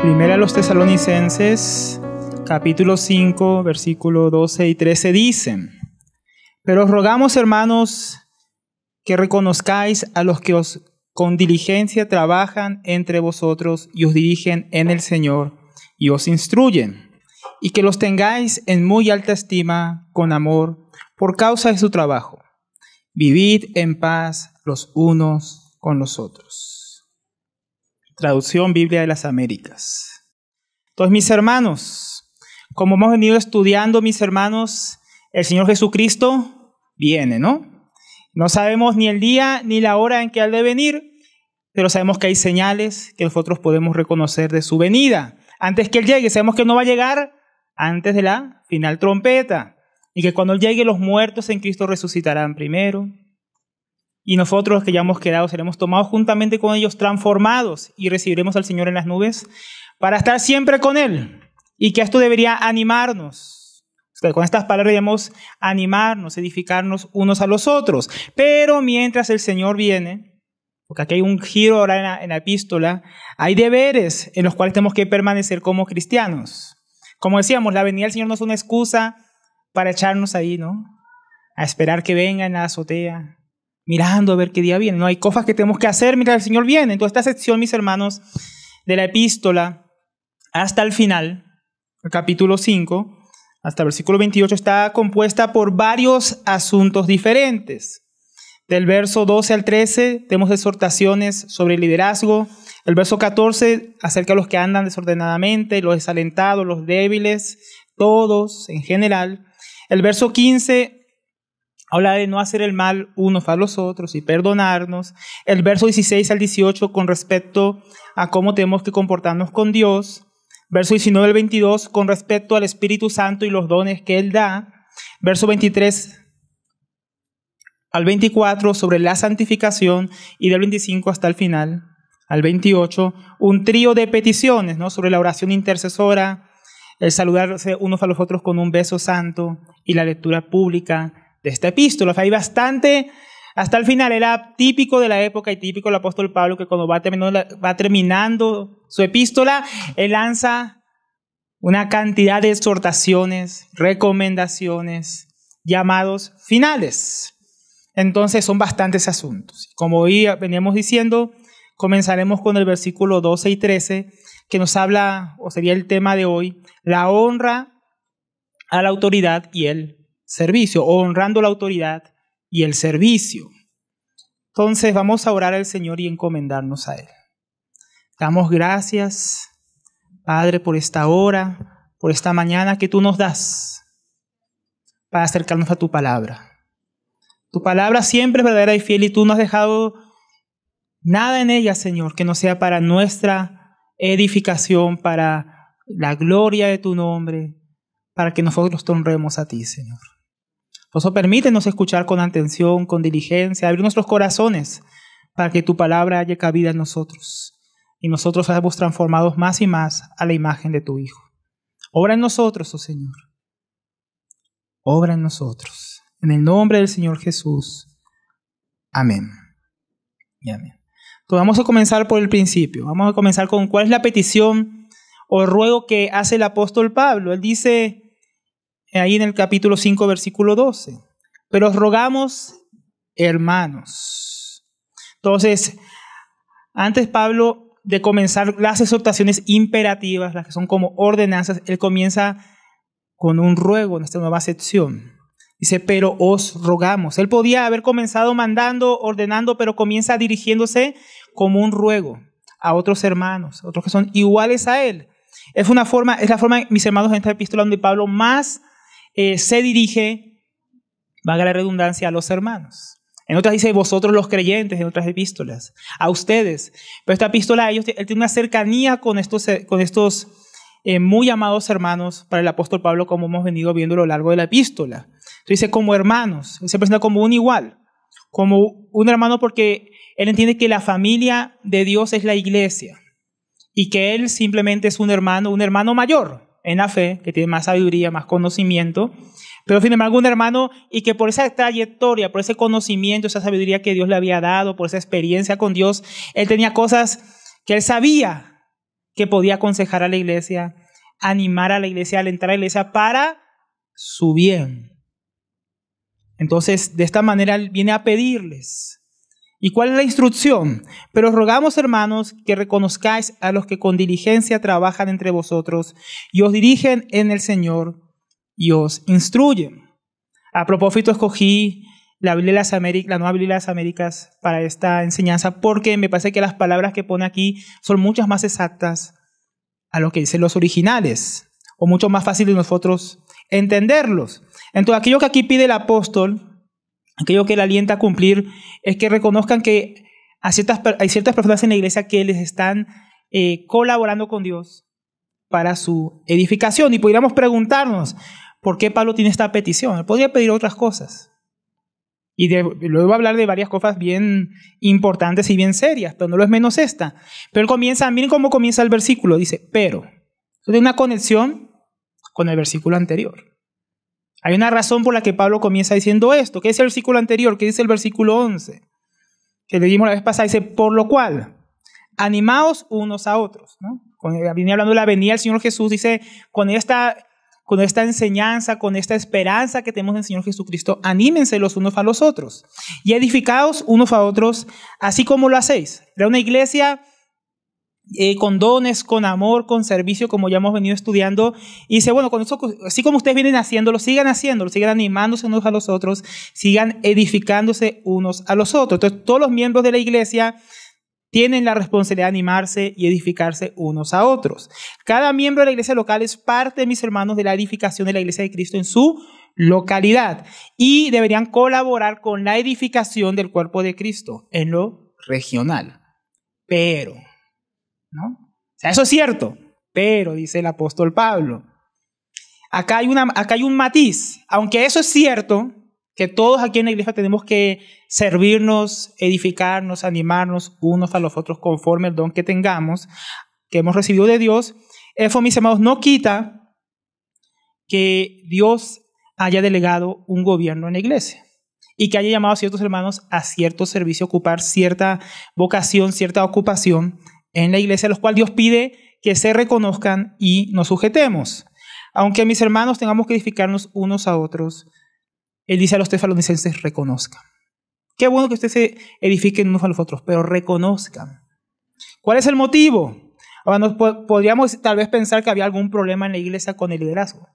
Primera a los Tesalonicenses, capítulo 5, versículo 12 y 13 dicen: Pero os rogamos, hermanos, que reconozcáis a los que os con diligencia trabajan entre vosotros y os dirigen en el Señor y os instruyen, y que los tengáis en muy alta estima con amor por causa de su trabajo. Vivid en paz los unos con los otros. Traducción Biblia de las Américas. Entonces, mis hermanos, como hemos venido estudiando, mis hermanos, el Señor Jesucristo viene, ¿no? No sabemos ni el día ni la hora en que ha de venir, pero sabemos que hay señales que nosotros podemos reconocer de su venida. Antes que Él llegue, sabemos que no va a llegar antes de la final trompeta, y que cuando Él llegue, los muertos en Cristo resucitarán primero, y nosotros los que ya hemos quedado seremos tomados juntamente con ellos, transformados, y recibiremos al Señor en las nubes para estar siempre con Él. Y que esto debería animarnos. Con estas palabras debemos animarnos, edificarnos unos a los otros. Pero mientras el Señor viene, porque aquí hay un giro ahora en la epístola, hay deberes en los cuales tenemos que permanecer como cristianos. Como decíamos, la venida del Señor no es una excusa para echarnos ahí, ¿no? A esperar que venga en la azotea, mirando a ver qué día viene. No, hay cosas que tenemos que hacer mientras el Señor viene. Entonces, esta sección, mis hermanos, de la epístola hasta el final, el capítulo 5, hasta el versículo 28, está compuesta por varios asuntos diferentes. Del verso 12 al 13 tenemos exhortaciones sobre el liderazgo. El verso 14 acerca de los que andan desordenadamente, los desalentados, los débiles, todos en general. El verso 15 habla de no hacer el mal unos a los otros y perdonarnos. El verso 16 al 18 con respecto a cómo tenemos que comportarnos con Dios. Verso 19 al 22 con respecto al Espíritu Santo y los dones que Él da. Verso 23 al 24 sobre la santificación, y del 25 hasta el final, al 28, un trío de peticiones, ¿no? Sobre la oración intercesora, el saludarse unos a los otros con un beso santo y la lectura pública de esta epístola. O sea, hay bastante, hasta el final era típico de la época y típico del apóstol Pablo, que cuando va terminando su epístola, él lanza una cantidad de exhortaciones, recomendaciones, llamados finales. Entonces son bastantes asuntos. Como hoy veníamos diciendo, comenzaremos con el versículo 12 y 13, que nos habla, o sería el tema de hoy, la honra a la autoridad y el servicio, o honrando la autoridad y el servicio. Entonces vamos a orar al Señor y encomendarnos a Él. Damos gracias, Padre, por esta hora, por esta mañana que Tú nos das para acercarnos a Tu palabra. Tu palabra siempre es verdadera y fiel, y Tú no has dejado nada en ella, Señor, que no sea para nuestra edificación, para la gloria de Tu nombre, para que nosotros te honremos a Ti, Señor. Por eso permítenos escuchar con atención, con diligencia, abrir nuestros corazones para que Tu palabra haya cabida en nosotros y nosotros seamos transformados más y más a la imagen de Tu Hijo. Obra en nosotros, oh Señor. Obra en nosotros. En el nombre del Señor Jesús. Amén. Y amén. Entonces vamos a comenzar por el principio. Vamos a comenzar con cuál es la petición o ruego que hace el apóstol Pablo. Él dice ahí en el capítulo 5, versículo 12. Pero os rogamos, hermanos. Entonces, antes Pablo de comenzar las exhortaciones imperativas, las que son como ordenanzas, él comienza con un ruego en esta nueva sección. Dice, pero os rogamos. Él podía haber comenzado mandando, ordenando, pero comienza dirigiéndose como un ruego a otros hermanos, otros que son iguales a él. Es la forma, mis hermanos, en esta epístola donde Pablo más se dirige, valga la redundancia, a los hermanos. En otras dice vosotros los creyentes, en otras epístolas, a ustedes. Pero esta epístola, él tiene una cercanía con estos muy amados hermanos para el apóstol Pablo, como hemos venido viendo a lo largo de la epístola. Entonces dice como hermanos, él se presenta como un igual, como un hermano, porque él entiende que la familia de Dios es la iglesia y que él simplemente es un hermano mayor en la fe, que tiene más sabiduría, más conocimiento, pero sin embargo un hermano, y que por esa trayectoria, por ese conocimiento, esa sabiduría que Dios le había dado, por esa experiencia con Dios, él tenía cosas que él sabía que podía aconsejar a la iglesia, animar a la iglesia, alentar a la iglesia para su bien. Entonces, de esta manera él viene a pedirles. ¿Y cuál es la instrucción? Pero os rogamos, hermanos, que reconozcáis a los que con diligencia trabajan entre vosotros y os dirigen en el Señor y os instruyen. A propósito, escogí la Biblia de las Américas, la Nueva Biblia de las Américas para esta enseñanza porque me parece que las palabras que pone aquí son muchas más exactas a lo que dicen los originales o mucho más fácil de nosotros entenderlos. Entonces, aquello que aquí pide el apóstol, aquello que le alienta a cumplir, es que reconozcan que hay ciertas personas en la iglesia que les están colaborando con Dios para su edificación. Y podríamos preguntarnos, ¿por qué Pablo tiene esta petición? Él podría pedir otras cosas. Y luego va a hablar de varias cosas bien importantes y bien serias, pero no lo es menos esta. Pero él comienza, miren cómo comienza el versículo, dice, pero. Tiene una conexión con el versículo anterior. Hay una razón por la que Pablo comienza diciendo esto. ¿Qué es el versículo anterior? ¿Qué dice el versículo 11? Que leímos la vez pasada, dice, por lo cual, animaos unos a otros, ¿no? Viene hablando de la venida del Señor Jesús, dice, con esta enseñanza, con esta esperanza que tenemos en el Señor Jesucristo, anímense los unos a los otros y edificaos unos a otros, así como lo hacéis. Era una iglesia con dones, con amor, con servicio, como ya hemos venido estudiando. Y dice, bueno, con eso, así como ustedes vienen haciéndolo, sigan animándose unos a los otros, sigan edificándose unos a los otros. Entonces, todos los miembros de la iglesia tienen la responsabilidad de animarse y edificarse unos a otros. Cada miembro de la iglesia local es parte, mis hermanos, de la edificación de la iglesia de Cristo en su localidad y deberían colaborar con la edificación del cuerpo de Cristo en lo regional. Pero, ¿no? O sea, eso es cierto, pero, dice el apóstol Pablo, acá hay un matiz. Aunque eso es cierto, que todos aquí en la iglesia tenemos que servirnos, edificarnos, animarnos unos a los otros conforme el don que tengamos, que hemos recibido de Dios, eso, mis hermanos, no quita que Dios haya delegado un gobierno en la iglesia y que haya llamado a ciertos hermanos a cierto servicio, ocupar cierta vocación, cierta ocupación en la iglesia, los cuales Dios pide que se reconozcan y nos sujetemos. Aunque, mis hermanos, tengamos que edificarnos unos a otros, él dice a los tesalonicenses, reconozcan. Qué bueno que ustedes se edifiquen unos a los otros, pero reconozcan. ¿Cuál es el motivo? Ahora podríamos tal vez pensar que había algún problema en la iglesia con el liderazgo.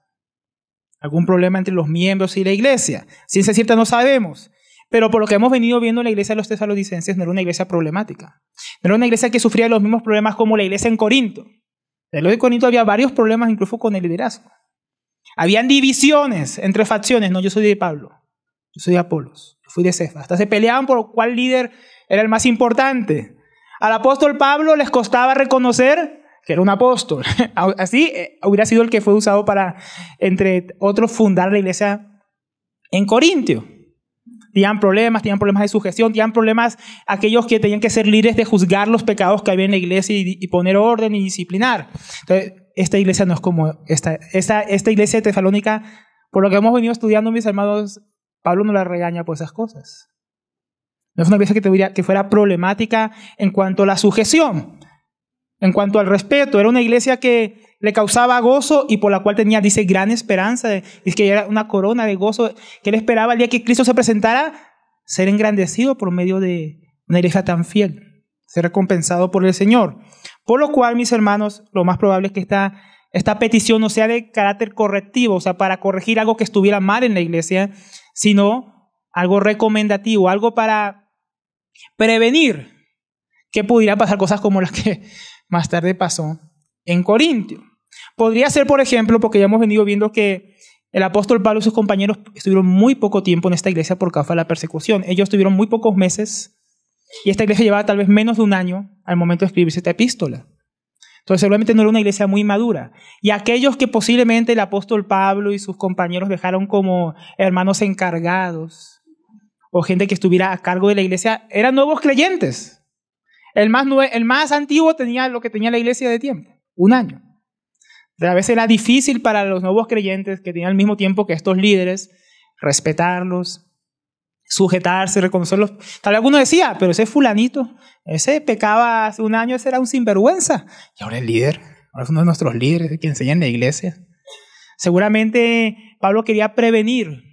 Algún problema entre los miembros y la iglesia. Ciencia cierta no sabemos. Pero por lo que hemos venido viendo en la iglesia de los tesalonicenses, no era una iglesia problemática. No era una iglesia que sufría los mismos problemas como la iglesia en Corinto. En la iglesia de Corinto había varios problemas incluso con el liderazgo. Habían divisiones entre facciones. No, yo soy de Pablo, yo soy de Apolos, yo fui de Cefas. Hasta se peleaban por cuál líder era el más importante. Al apóstol Pablo les costaba reconocer que era un apóstol. Así hubiera sido el que fue usado para, entre otros, fundar la iglesia en Corintio. Tenían problemas de sujeción, tenían problemas aquellos que tenían que ser líderes de juzgar los pecados que había en la iglesia y poner orden y disciplinar. Entonces, esta iglesia no es como esta iglesia de Tesalónica, por lo que hemos venido estudiando, mis hermanos, Pablo no la regaña por esas cosas. No es una iglesia que fuera problemática en cuanto a la sujeción, en cuanto al respeto. Era una iglesia que le causaba gozo y por la cual tenía, dice, gran esperanza. Dice que era una corona de gozo que él esperaba el día que Cristo se presentara, ser engrandecido por medio de una iglesia tan fiel, ser recompensado por el Señor. Por lo cual, mis hermanos, lo más probable es que esta petición no sea de carácter correctivo, o sea, para corregir algo que estuviera mal en la iglesia, sino algo recomendativo, algo para prevenir que pudieran pasar cosas como las que más tarde pasó en Corintio. Podría ser, por ejemplo, porque ya hemos venido viendo que el apóstol Pablo y sus compañeros estuvieron muy poco tiempo en esta iglesia por causa de la persecución. Ellos estuvieron muy pocos meses y esta iglesia llevaba tal vez menos de un año al momento de escribirse esta epístola. Entonces seguramente no era una iglesia muy madura. Y aquellos que posiblemente el apóstol Pablo y sus compañeros dejaron como hermanos encargados o gente que estuviera a cargo de la iglesia, eran nuevos creyentes. El más antiguo tenía lo que tenía la iglesia de tiempo, un año. A veces era difícil para los nuevos creyentes que tenían el mismo tiempo que estos líderes, respetarlos, sujetarse, reconocerlos. Tal vez alguno decía, pero ese fulanito, ese pecaba hace un año, ese era un sinvergüenza. Y ahora es líder, ahora es uno de nuestros líderes que enseña en la iglesia. Seguramente Pablo quería prevenir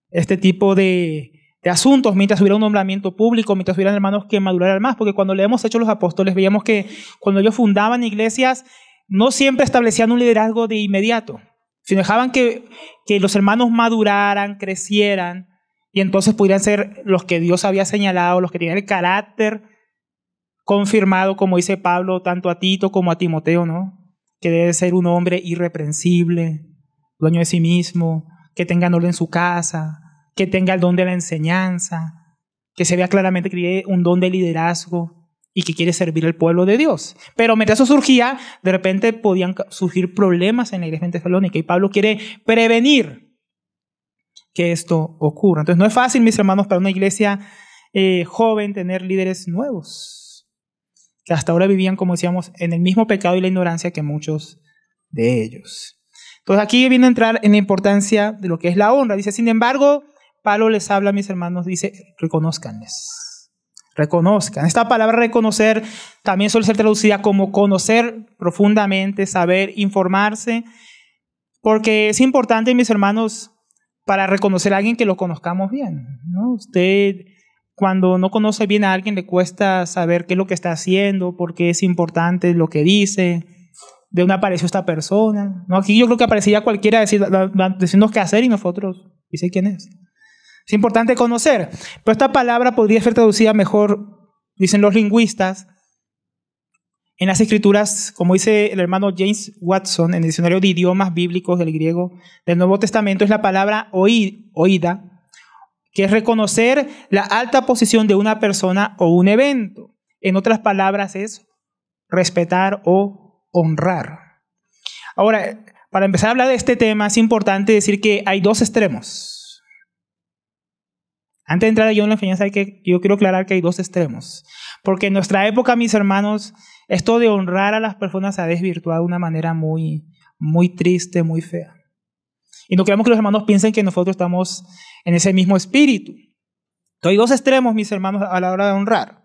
este tipo de asuntos mientras hubiera un nombramiento público, mientras hubieran hermanos que maduraran más, porque cuando leemos Hechos de los Apóstoles veíamos que cuando ellos fundaban iglesias no siempre establecían un liderazgo de inmediato, sino dejaban que los hermanos maduraran, crecieran, y entonces pudieran ser los que Dios había señalado, los que tenían el carácter confirmado, como dice Pablo, tanto a Tito como a Timoteo, ¿no? Que debe ser un hombre irreprensible, dueño de sí mismo, que tenga orden en su casa, que tenga el don de la enseñanza, que se vea claramente que tiene un don de liderazgo y que quiere servir al pueblo de Dios. Pero mientras eso surgía, de repente podían surgir problemas en la iglesia de Tesalónica y Pablo quiere prevenir que esto ocurra. Entonces no es fácil, mis hermanos, para una iglesia joven tener líderes nuevos, que hasta ahora vivían, como decíamos, en el mismo pecado y la ignorancia que muchos de ellos. Entonces aquí viene a entrar en la importancia de lo que es la honra. Dice, sin embargo, Pablo les habla a mis hermanos, dice, reconózcanles. Reconozcan. Esta palabra reconocer también suele ser traducida como conocer profundamente, saber, informarse, porque es importante, mis hermanos, para reconocer a alguien que lo conozcamos bien, ¿no? Usted, cuando no conoce bien a alguien, le cuesta saber qué es lo que está haciendo, por qué es importante lo que dice, de dónde apareció esta persona, ¿no? Aquí yo creo que aparecería cualquiera decirnos qué hacer y nosotros dice quién es. Es importante conocer, pero esta palabra podría ser traducida mejor, dicen los lingüistas, en las escrituras, como dice el hermano James Watson, en el diccionario de idiomas bíblicos del griego del Nuevo Testamento, es la palabra oída, que es reconocer la alta posición de una persona o un evento. En otras palabras, es respetar o honrar. Ahora, para empezar a hablar de este tema, es importante decir que hay dos extremos. Antes de entrar yo en la enseñanza, yo quiero aclarar que hay dos extremos. Porque en nuestra época, mis hermanos, esto de honrar a las personas se ha desvirtuado de una manera muy, muy triste, muy fea. Y no queremos que los hermanos piensen que nosotros estamos en ese mismo espíritu. Entonces, hay dos extremos, mis hermanos, a la hora de honrar.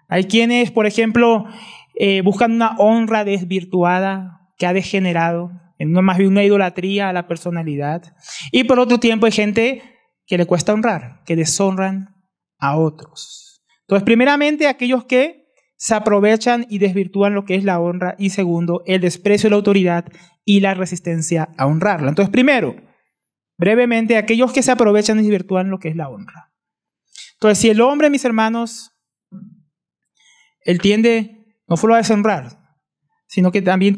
Hay quienes, por ejemplo, buscan una honra desvirtuada que ha degenerado en más bien una idolatría a la personalidad. Y por otro tiempo hay gente que le cuesta honrar, que deshonran a otros. Entonces, primeramente, aquellos que se aprovechan y desvirtúan lo que es la honra. Y segundo, el desprecio de la autoridad y la resistencia a honrarla. Entonces, primero, brevemente, aquellos que se aprovechan y desvirtúan lo que es la honra. Entonces, si el hombre, mis hermanos, él tiende no solo a deshonrar, sino que también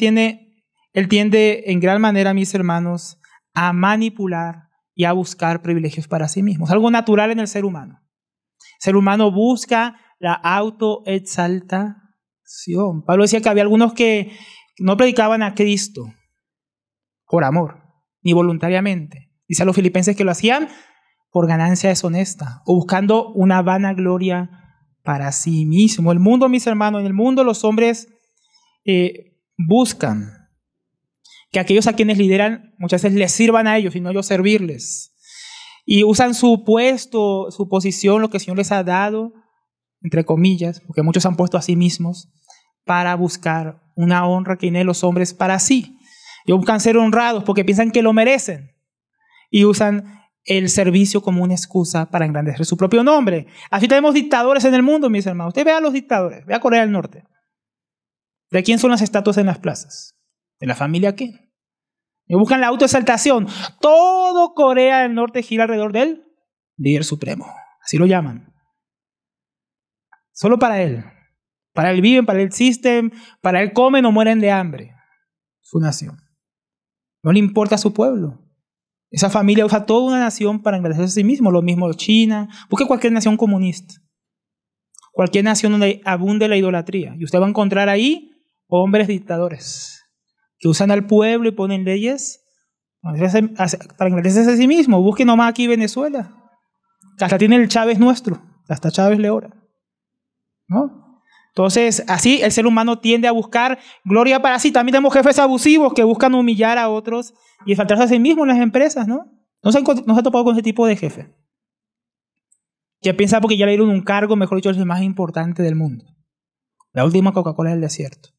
él tiende en gran manera, mis hermanos, a manipular y a buscar privilegios para sí mismos. Algo natural en el ser humano. El ser humano busca la autoexaltación. Pablo decía que había algunos que no predicaban a Cristo por amor, ni voluntariamente. Dice a los filipenses que lo hacían por ganancia deshonesta o buscando una vanagloria para sí mismo. El mundo, mis hermanos, en el mundo los hombres buscan que aquellos a quienes lideran muchas veces les sirvan a ellos y no ellos servirles. Y usan su puesto, su posición, lo que el Señor les ha dado, entre comillas, porque muchos han puesto a sí mismos, para buscar una honra que tienen los hombres para sí. Ellos buscan ser honrados porque piensan que lo merecen. Y usan el servicio como una excusa para engrandecer su propio nombre. Así tenemos dictadores en el mundo, mis hermanos. Usted vea a los dictadores, vea a Corea del Norte. ¿De quién son las estatuas en las plazas? ¿De la familia quién? Y buscan la autoexaltación. Todo Corea del Norte gira alrededor del líder supremo. Así lo llaman. Solo para él. Para él viven, para él existen, para él comen o mueren de hambre. Su nación. No le importa a su pueblo. Esa familia usa toda una nación para engrandecerse a sí mismo. Lo mismo China. Busque cualquier nación comunista. Cualquier nación donde abunde la idolatría. Y usted va a encontrar ahí hombres dictadores que usan al pueblo y ponen leyes para engrandecerse a sí mismo. Busque nomás aquí Venezuela. Que hasta tiene el Chávez nuestro. Hasta Chávez le ora. ¿No? Entonces, así el ser humano tiende a buscar gloria para sí. También tenemos jefes abusivos que buscan humillar a otros y exaltarse a sí mismos en las empresas, ¿no? ¿No se ha topado con ese tipo de jefe? que piensa porque ya le dieron un cargo, mejor dicho, es el más importante del mundo. La última Coca-Cola del desierto.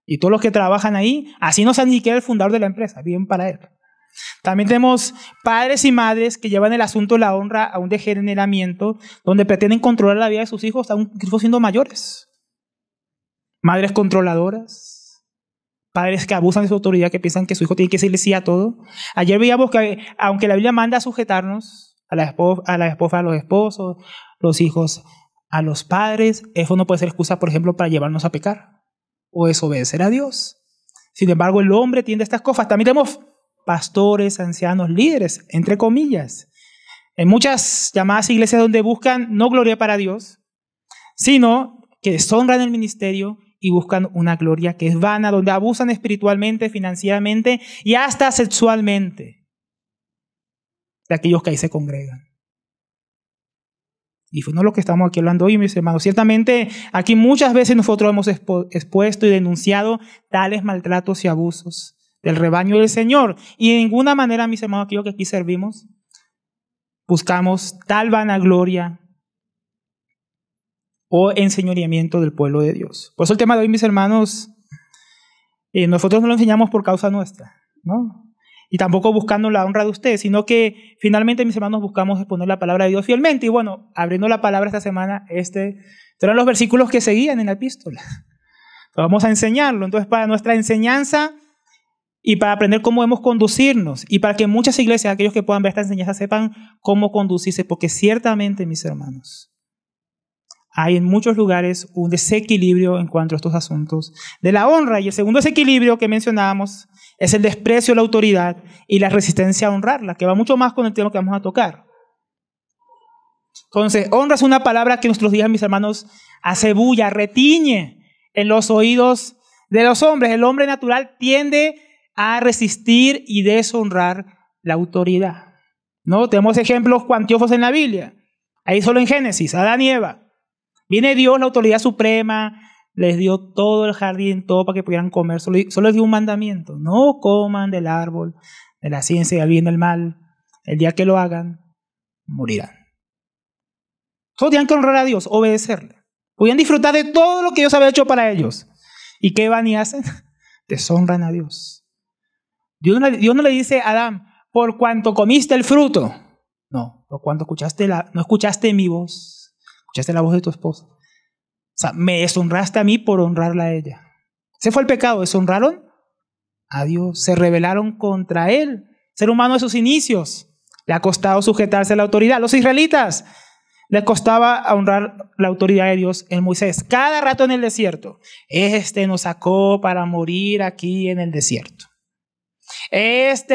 Y todos los que trabajan ahí, así no sean ni siquiera el fundador de la empresa, bien para él. También tenemos padres y madres que llevan el asunto de la honra a un degeneramiento donde pretenden controlar la vida de sus hijos aún siendo mayores. Madres controladoras, padres que abusan de su autoridad, que piensan que su hijo tiene que decirle sí a todo. Ayer veíamos que aunque la Biblia manda a sujetarnos a la esposa a los esposos, los hijos a los padres, eso no puede ser excusa, por ejemplo, para llevarnos a pecar o desobedecer a Dios. Sin embargo, el hombre tiende a estas cosas. También tenemos pastores, ancianos, líderes, entre comillas, en muchas llamadas iglesias donde buscan no gloria para Dios, sino que deshonran el ministerio y buscan una gloria que es vana, donde abusan espiritualmente, financieramente y hasta sexualmente de aquellos que ahí se congregan. Y fue no lo que estamos aquí hablando hoy, mis hermanos. Ciertamente, aquí muchas veces nosotros hemos expuesto y denunciado tales maltratos y abusos del rebaño del Señor. Y de ninguna manera, mis hermanos, aquellos que aquí servimos, buscamos tal vanagloria o enseñoreamiento del pueblo de Dios. Por eso el tema de hoy, mis hermanos, nosotros no lo enseñamos por causa nuestra, ¿no? Y tampoco buscando la honra de ustedes, sino que finalmente, mis hermanos, buscamos exponer la palabra de Dios fielmente. Y bueno, abriendo la palabra esta semana, eran los versículos que seguían en la epístola. Vamos a enseñarlo. Entonces, para nuestra enseñanza y para aprender cómo debemos conducirnos, y para que muchas iglesias, aquellos que puedan ver esta enseñanza, sepan cómo conducirse, porque ciertamente, mis hermanos, hay en muchos lugares un desequilibrio en cuanto a estos asuntos de la honra. Y el segundo desequilibrio que mencionábamos es el desprecio a la autoridad y la resistencia a honrarla, que va mucho más con el tema que vamos a tocar. Entonces, honra es una palabra que en nuestros días, mis hermanos, hace bulla, retiñe en los oídos de los hombres. El hombre natural tiende a resistir y deshonrar la autoridad, ¿no? Tenemos ejemplos cuantiosos en la Biblia. Ahí solo en Génesis, Adán y Eva. Viene Dios, la autoridad suprema, les dio todo el jardín, todo para que pudieran comer. Solo les dio un mandamiento: no coman del árbol de la ciencia del bien y del mal. El día que lo hagan, morirán. Solo tenían que honrar a Dios, obedecerle. Podían disfrutar de todo lo que Dios había hecho para ellos. ¿Y qué van y hacen? Deshonran a Dios. Dios no le dice a Adán: por cuanto comiste el fruto. No, por cuanto no escuchaste mi voz. Escuchaste la voz de tu esposa. O sea, me deshonraste a mí por honrarla a ella. Ese fue el pecado. Deshonraron a Dios. Se rebelaron contra Él. Ser humano de sus inicios. Le ha costado sujetarse a la autoridad. Los israelitas les costaba honrar la autoridad de Dios en Moisés. Cada rato en el desierto. Nos sacó para morir aquí en el desierto.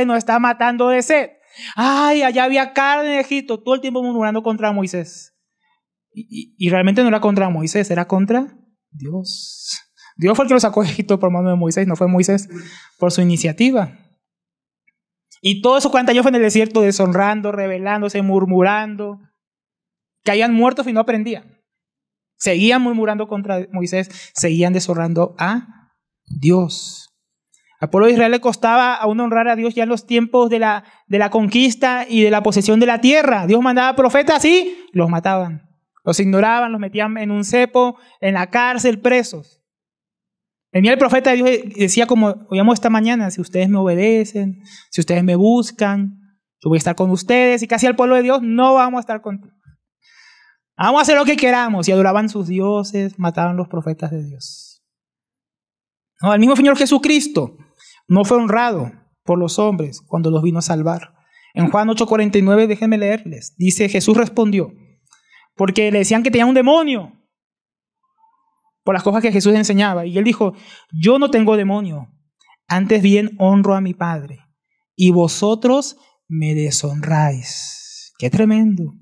Nos está matando de sed. Ay, allá había carne en Egipto. Todo el tiempo murmurando contra Moisés. Y realmente no era contra Moisés, era contra Dios. Dios fue el que lo sacó de Egipto por mano de Moisés, no fue Moisés por su iniciativa. Y todos esos 40 años fue en el desierto, deshonrando, rebelándose, murmurando. Caían muertos y no aprendían. Seguían murmurando contra Moisés, seguían deshonrando a Dios. Al pueblo de Israel le costaba aún honrar a Dios ya en los tiempos de la conquista y de la posesión de la tierra. Dios mandaba profetas y los mataban. Los ignoraban, los metían en un cepo, en la cárcel, presos. Venía el profeta de Dios y decía, como oíamos esta mañana: si ustedes me obedecen, si ustedes me buscan, yo voy a estar con ustedes. Y casi al pueblo de Dios: no vamos a estar contigo. Vamos a hacer lo que queramos. Y adoraban sus dioses, mataban los profetas de Dios. No, el mismo Señor Jesucristo no fue honrado por los hombres cuando los vino a salvar. En Juan 8:49, déjenme leerles. Dice: Jesús respondió, porque le decían que tenía un demonio por las cosas que Jesús enseñaba. Y él dijo: yo no tengo demonio, antes bien honro a mi Padre, y vosotros me deshonráis. ¡Qué tremendo!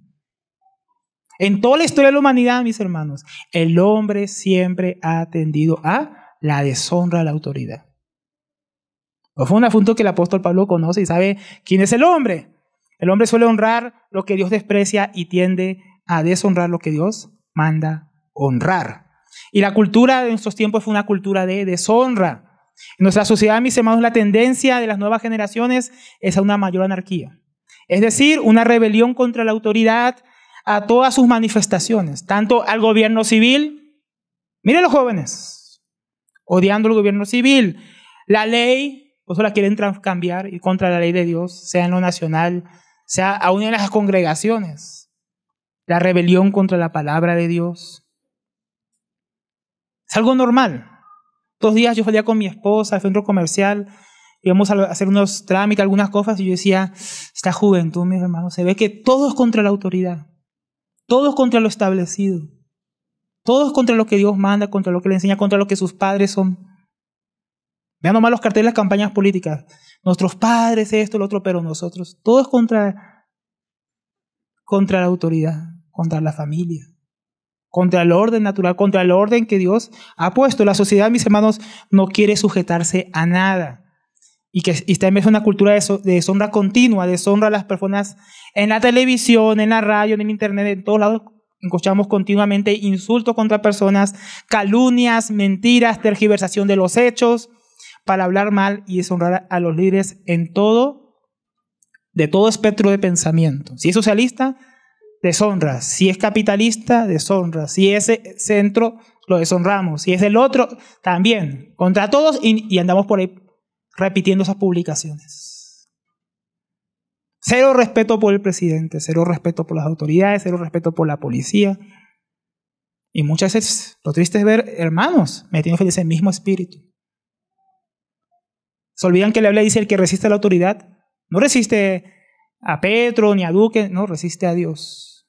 En toda la historia de la humanidad, mis hermanos, el hombre siempre ha tendido a la deshonra a la autoridad. Fue un asunto que el apóstol Pablo conoce y sabe quién es el hombre. El hombre suele honrar lo que Dios desprecia y tiende a deshonrar lo que Dios manda honrar. Y la cultura de nuestros tiempos fue una cultura de deshonra. En nuestra sociedad, mis hermanos, la tendencia de las nuevas generaciones es a una mayor anarquía. Es decir, una rebelión contra la autoridad, a todas sus manifestaciones, tanto al gobierno civil, miren los jóvenes, odiando el gobierno civil, la ley, por eso la quieren cambiar y contra la ley de Dios, sea en lo nacional, sea aún en las congregaciones, la rebelión contra la palabra de Dios. Es algo normal. 2 días yo salía con mi esposa al centro comercial, íbamos a hacer unos trámites, algunas cosas, y yo decía, esta juventud, mis hermanos, se ve que todo es contra la autoridad, todo es contra lo establecido, todo es contra lo que Dios manda, contra lo que le enseña, contra lo que sus padres son. Vean nomás los carteles de las campañas políticas, nuestros padres, esto, lo otro, pero nosotros, todo es contra la autoridad, contra la familia, contra el orden natural, contra el orden que Dios ha puesto. La sociedad, mis hermanos, no quiere sujetarse a nada. Y también es una cultura de deshonra continua, deshonra a las personas en la televisión, en la radio, en el internet, en todos lados. Escuchamos continuamente insultos contra personas, calumnias, mentiras, tergiversación de los hechos, para hablar mal y deshonrar a los líderes de todo espectro de pensamiento. Si es socialista, deshonra. Si es capitalista, deshonra. Si es centro, lo deshonramos. Si es el otro, también. Contra todos y andamos por ahí repitiendo esas publicaciones. Cero respeto por el presidente, cero respeto por las autoridades, cero respeto por la policía. Y muchas veces lo triste es ver hermanos metiéndose en ese mismo espíritu. Se olvidan que la Biblia dice el que resiste a la autoridad no resiste a Petro ni a Duque, no, resiste a Dios.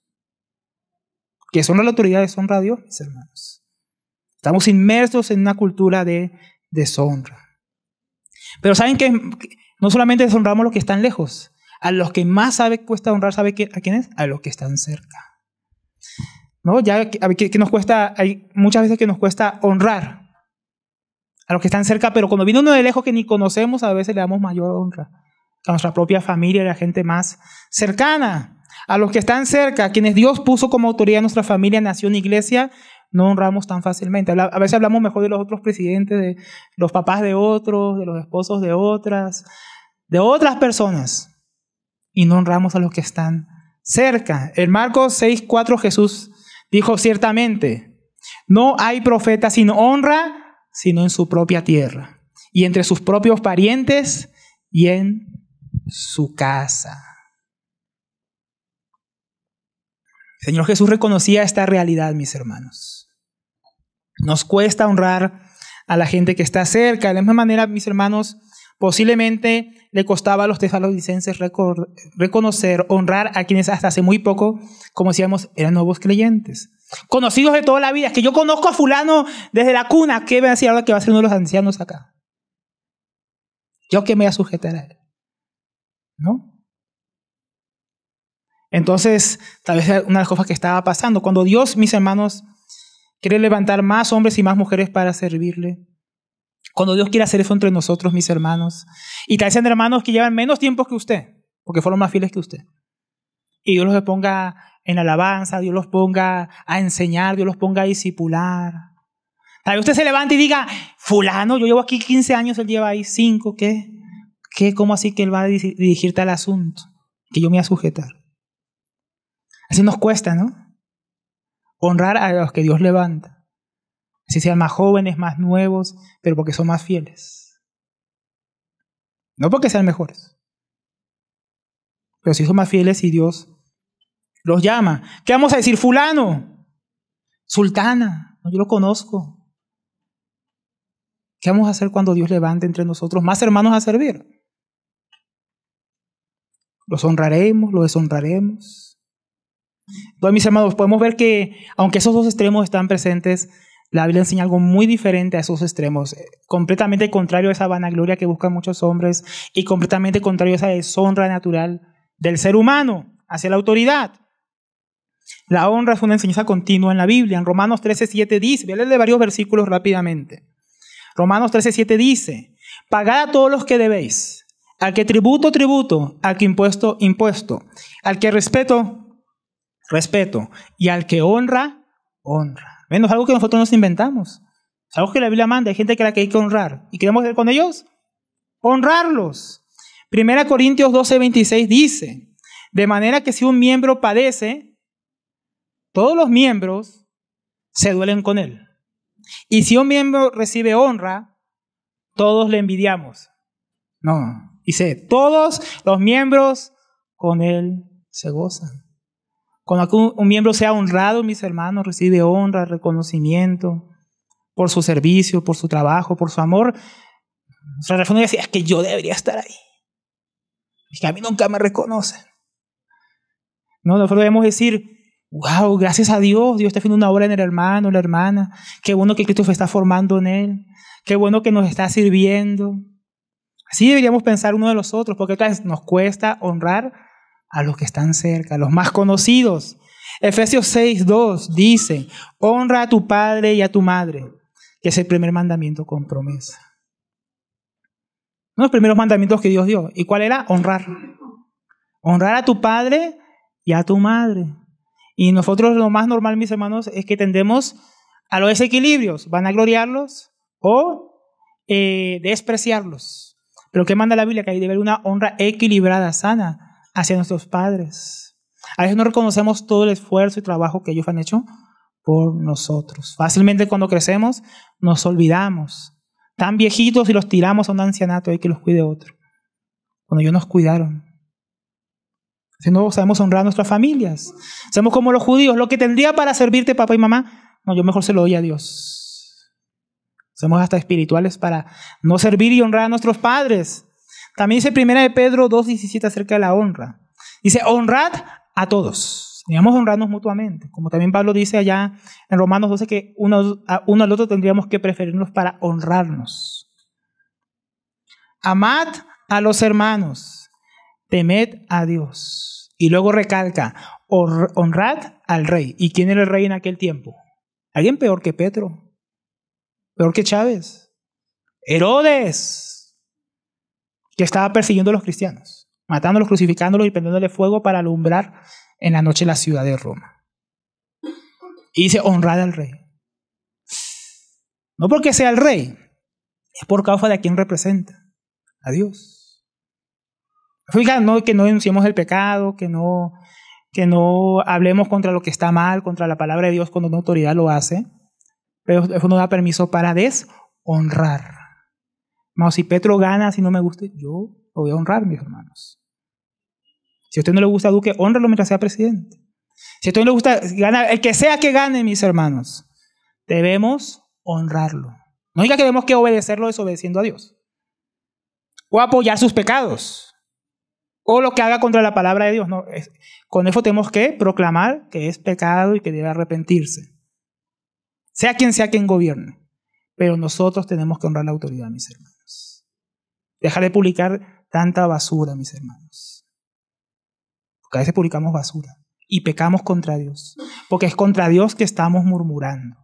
Que deshonra a la autoridad, deshonra a Dios, mis hermanos. Estamos inmersos en una cultura de deshonra. Pero ¿saben que no solamente deshonramos a los que están lejos? A los que más cuesta honrar, ¿sabe a quién es? A los que están cerca. ¿No? Ya que nos cuesta, hay muchas veces que nos cuesta honrar a los que están cerca, pero cuando viene uno de lejos que ni conocemos, a veces le damos mayor honra a nuestra propia familia, a la gente más cercana. A los que están cerca, a quienes Dios puso como autoridad en nuestra familia, nación, iglesia, no honramos tan fácilmente. A veces hablamos mejor de los otros presidentes, de los papás de otros, de los esposos de otras personas, y no honramos a los que están cerca. En Marcos 6:4 Jesús dijo ciertamente, no hay profeta sin honra, sino en su propia tierra, y entre sus propios parientes, y en su casa. El Señor Jesús reconocía esta realidad, mis hermanos. Nos cuesta honrar a la gente que está cerca. De la misma manera, mis hermanos, posiblemente le costaba a los tesalonicenses reconocer, honrar a quienes hasta hace muy poco, como decíamos, eran nuevos creyentes. Conocidos de toda la vida. Es que yo conozco a fulano desde la cuna. ¿Qué va a decir ahora que va a ser uno de los ancianos acá? ¿Yo qué me voy a sujetar a él? ¿No? Entonces, tal vez una de las cosas que estaba pasando, cuando Dios, mis hermanos, quiere levantar más hombres y más mujeres para servirle, cuando Dios quiere hacer eso entre nosotros, mis hermanos, y tal vez sean hermanos que llevan menos tiempo que usted, porque fueron más fieles que usted, y Dios los ponga en alabanza, Dios los ponga a enseñar, Dios los ponga a discipular. Tal vez usted se levante y diga, fulano, yo llevo aquí 15 años, él lleva ahí 5, ¿qué? ¿Cómo así que él va a dirigirte al asunto? Que yo me voy a sujetar. Así nos cuesta, ¿no? Honrar a los que Dios levanta. Así sean más jóvenes, más nuevos, pero porque son más fieles. No porque sean mejores. Pero si son más fieles y Dios los llama. ¿Qué vamos a decir? Fulano, sultana, yo lo conozco. ¿Qué vamos a hacer cuando Dios levante entre nosotros más hermanos a servir? ¿Los honraremos? ¿Los deshonraremos? Entonces, mis hermanos, podemos ver que, aunque esos dos extremos están presentes, la Biblia enseña algo muy diferente a esos extremos, completamente contrario a esa vanagloria que buscan muchos hombres y completamente contrario a esa deshonra natural del ser humano hacia la autoridad. La honra es una enseñanza continua en la Biblia. En Romanos 13:7 dice, voy a leerle varios versículos rápidamente. Romanos 13:7 dice, pagad a todos los que debéis, al que tributo, tributo, al que impuesto, impuesto, al que respeto, respeto, y al que honra, honra. Bueno, es algo que nosotros nos inventamos. Es algo que la Biblia manda. Hay gente que hay que honrar. ¿Y qué debemos hacer con ellos? Honrarlos. 1 Corintios 12:26 dice, de manera que si un miembro padece, todos los miembros se duelen con él. Y si un miembro recibe honra, todos le envidiamos. No, dice, todos los miembros con él se gozan. Cuando un miembro sea honrado, mis hermanos, recibe honra, reconocimiento por su servicio, por su trabajo, por su amor. Nuestra respuesta decía, es que yo debería estar ahí. Es que a mí nunca me reconocen. No, nosotros debemos decir, wow, gracias a Dios, Dios está haciendo una obra en el hermano, la hermana. Qué bueno que Cristo se está formando en él. Qué bueno que nos está sirviendo. Así deberíamos pensar uno de los otros, porque otra vez nos cuesta honrar a los que están cerca, a los más conocidos. Efesios 6:2 dice, honra a tu padre y a tu madre, que es el primer mandamiento con promesa. Uno de los primeros mandamientos que Dios dio. ¿Y cuál era? Honrar. Honrar a tu padre y a tu madre. Y nosotros lo más normal, mis hermanos, es que tendemos a los desequilibrios, vanagloriarlos o despreciarlos. Pero ¿qué manda la Biblia? Que hay debe haber una honra equilibrada, sana, hacia nuestros padres. A veces no reconocemos todo el esfuerzo y trabajo que ellos han hecho por nosotros. Fácilmente cuando crecemos nos olvidamos. Tan viejitos y los tiramos a un ancianato y que los cuide otro. Cuando ellos nos cuidaron. Si no sabemos honrar a nuestras familias. Somos como los judíos. Lo que tendría para servirte papá y mamá, no, yo mejor se lo doy a Dios. Somos hasta espirituales para no servir y honrar a nuestros padres. También dice 1 Pedro 2:17 acerca de la honra. Dice, honrad a todos. Debemos honrarnos mutuamente. Como también Pablo dice allá en Romanos 12 que uno al otro tendríamos que preferirnos para honrarnos. Amad a los hermanos. Temed a Dios. Y luego recalca, honrad al rey. ¿Y quién era el rey en aquel tiempo? Alguien peor que Petro. Peor que Chávez. Herodes, que estaba persiguiendo a los cristianos, matándolos, crucificándolos y prendiéndole fuego para alumbrar en la noche la ciudad de Roma. Y dice, honrad al rey. No porque sea el rey, es por causa de a quien representa, a Dios. No que no denunciemos el pecado, que no hablemos contra lo que está mal, contra la palabra de Dios cuando una autoridad lo hace, pero eso nos da permiso para deshonrar. No, si Petro gana, si no me gusta, yo lo voy a honrar, mis hermanos. Si a usted no le gusta a Duque, honralo mientras sea presidente. Si a usted no le gusta, el que sea que gane, mis hermanos, debemos honrarlo. No diga que tenemos que obedecerlo desobedeciendo a Dios. O apoyar sus pecados. O lo que haga contra la palabra de Dios. No, con eso tenemos que proclamar que es pecado y que debe arrepentirse. Sea quien gobierne. Pero nosotros tenemos que honrar la autoridad, mis hermanos. Dejar de publicar tanta basura, mis hermanos. Porque a veces publicamos basura y pecamos contra Dios. Porque es contra Dios que estamos murmurando.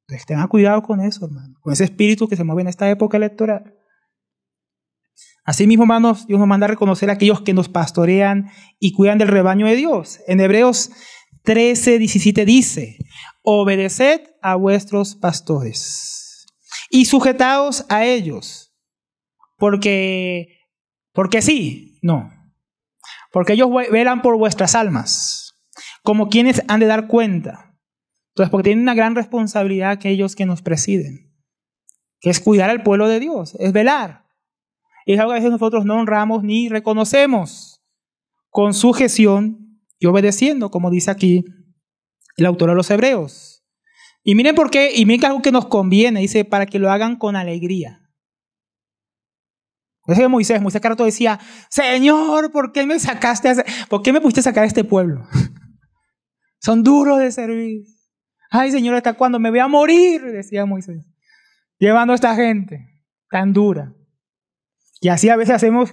Entonces tengan cuidado con eso, hermano. Con ese espíritu que se mueve en esta época electoral. Así mismo, hermanos, Dios nos manda a reconocer a aquellos que nos pastorean y cuidan del rebaño de Dios. En Hebreos 13:17 dice, obedeced a vuestros pastores y sujetaos a ellos, porque sí, no, porque ellos velan por vuestras almas, como quienes han de dar cuenta. Entonces, porque tienen una gran responsabilidad aquellos que nos presiden, que es cuidar al pueblo de Dios, es velar. Y es algo que a veces nosotros no honramos ni reconocemos con sujeción y obedeciendo, como dice aquí el autor de los Hebreos. Y miren por qué, y miren que algo que nos conviene, dice, para que lo hagan con alegría. Eso de Moisés cada rato decía, Señor, ¿por qué me pusiste a sacar a este pueblo? Son duros de servir. Ay, Señor, ¿hasta cuándo? Me voy a morir, decía Moisés, llevando a esta gente tan dura. Y así a veces hacemos,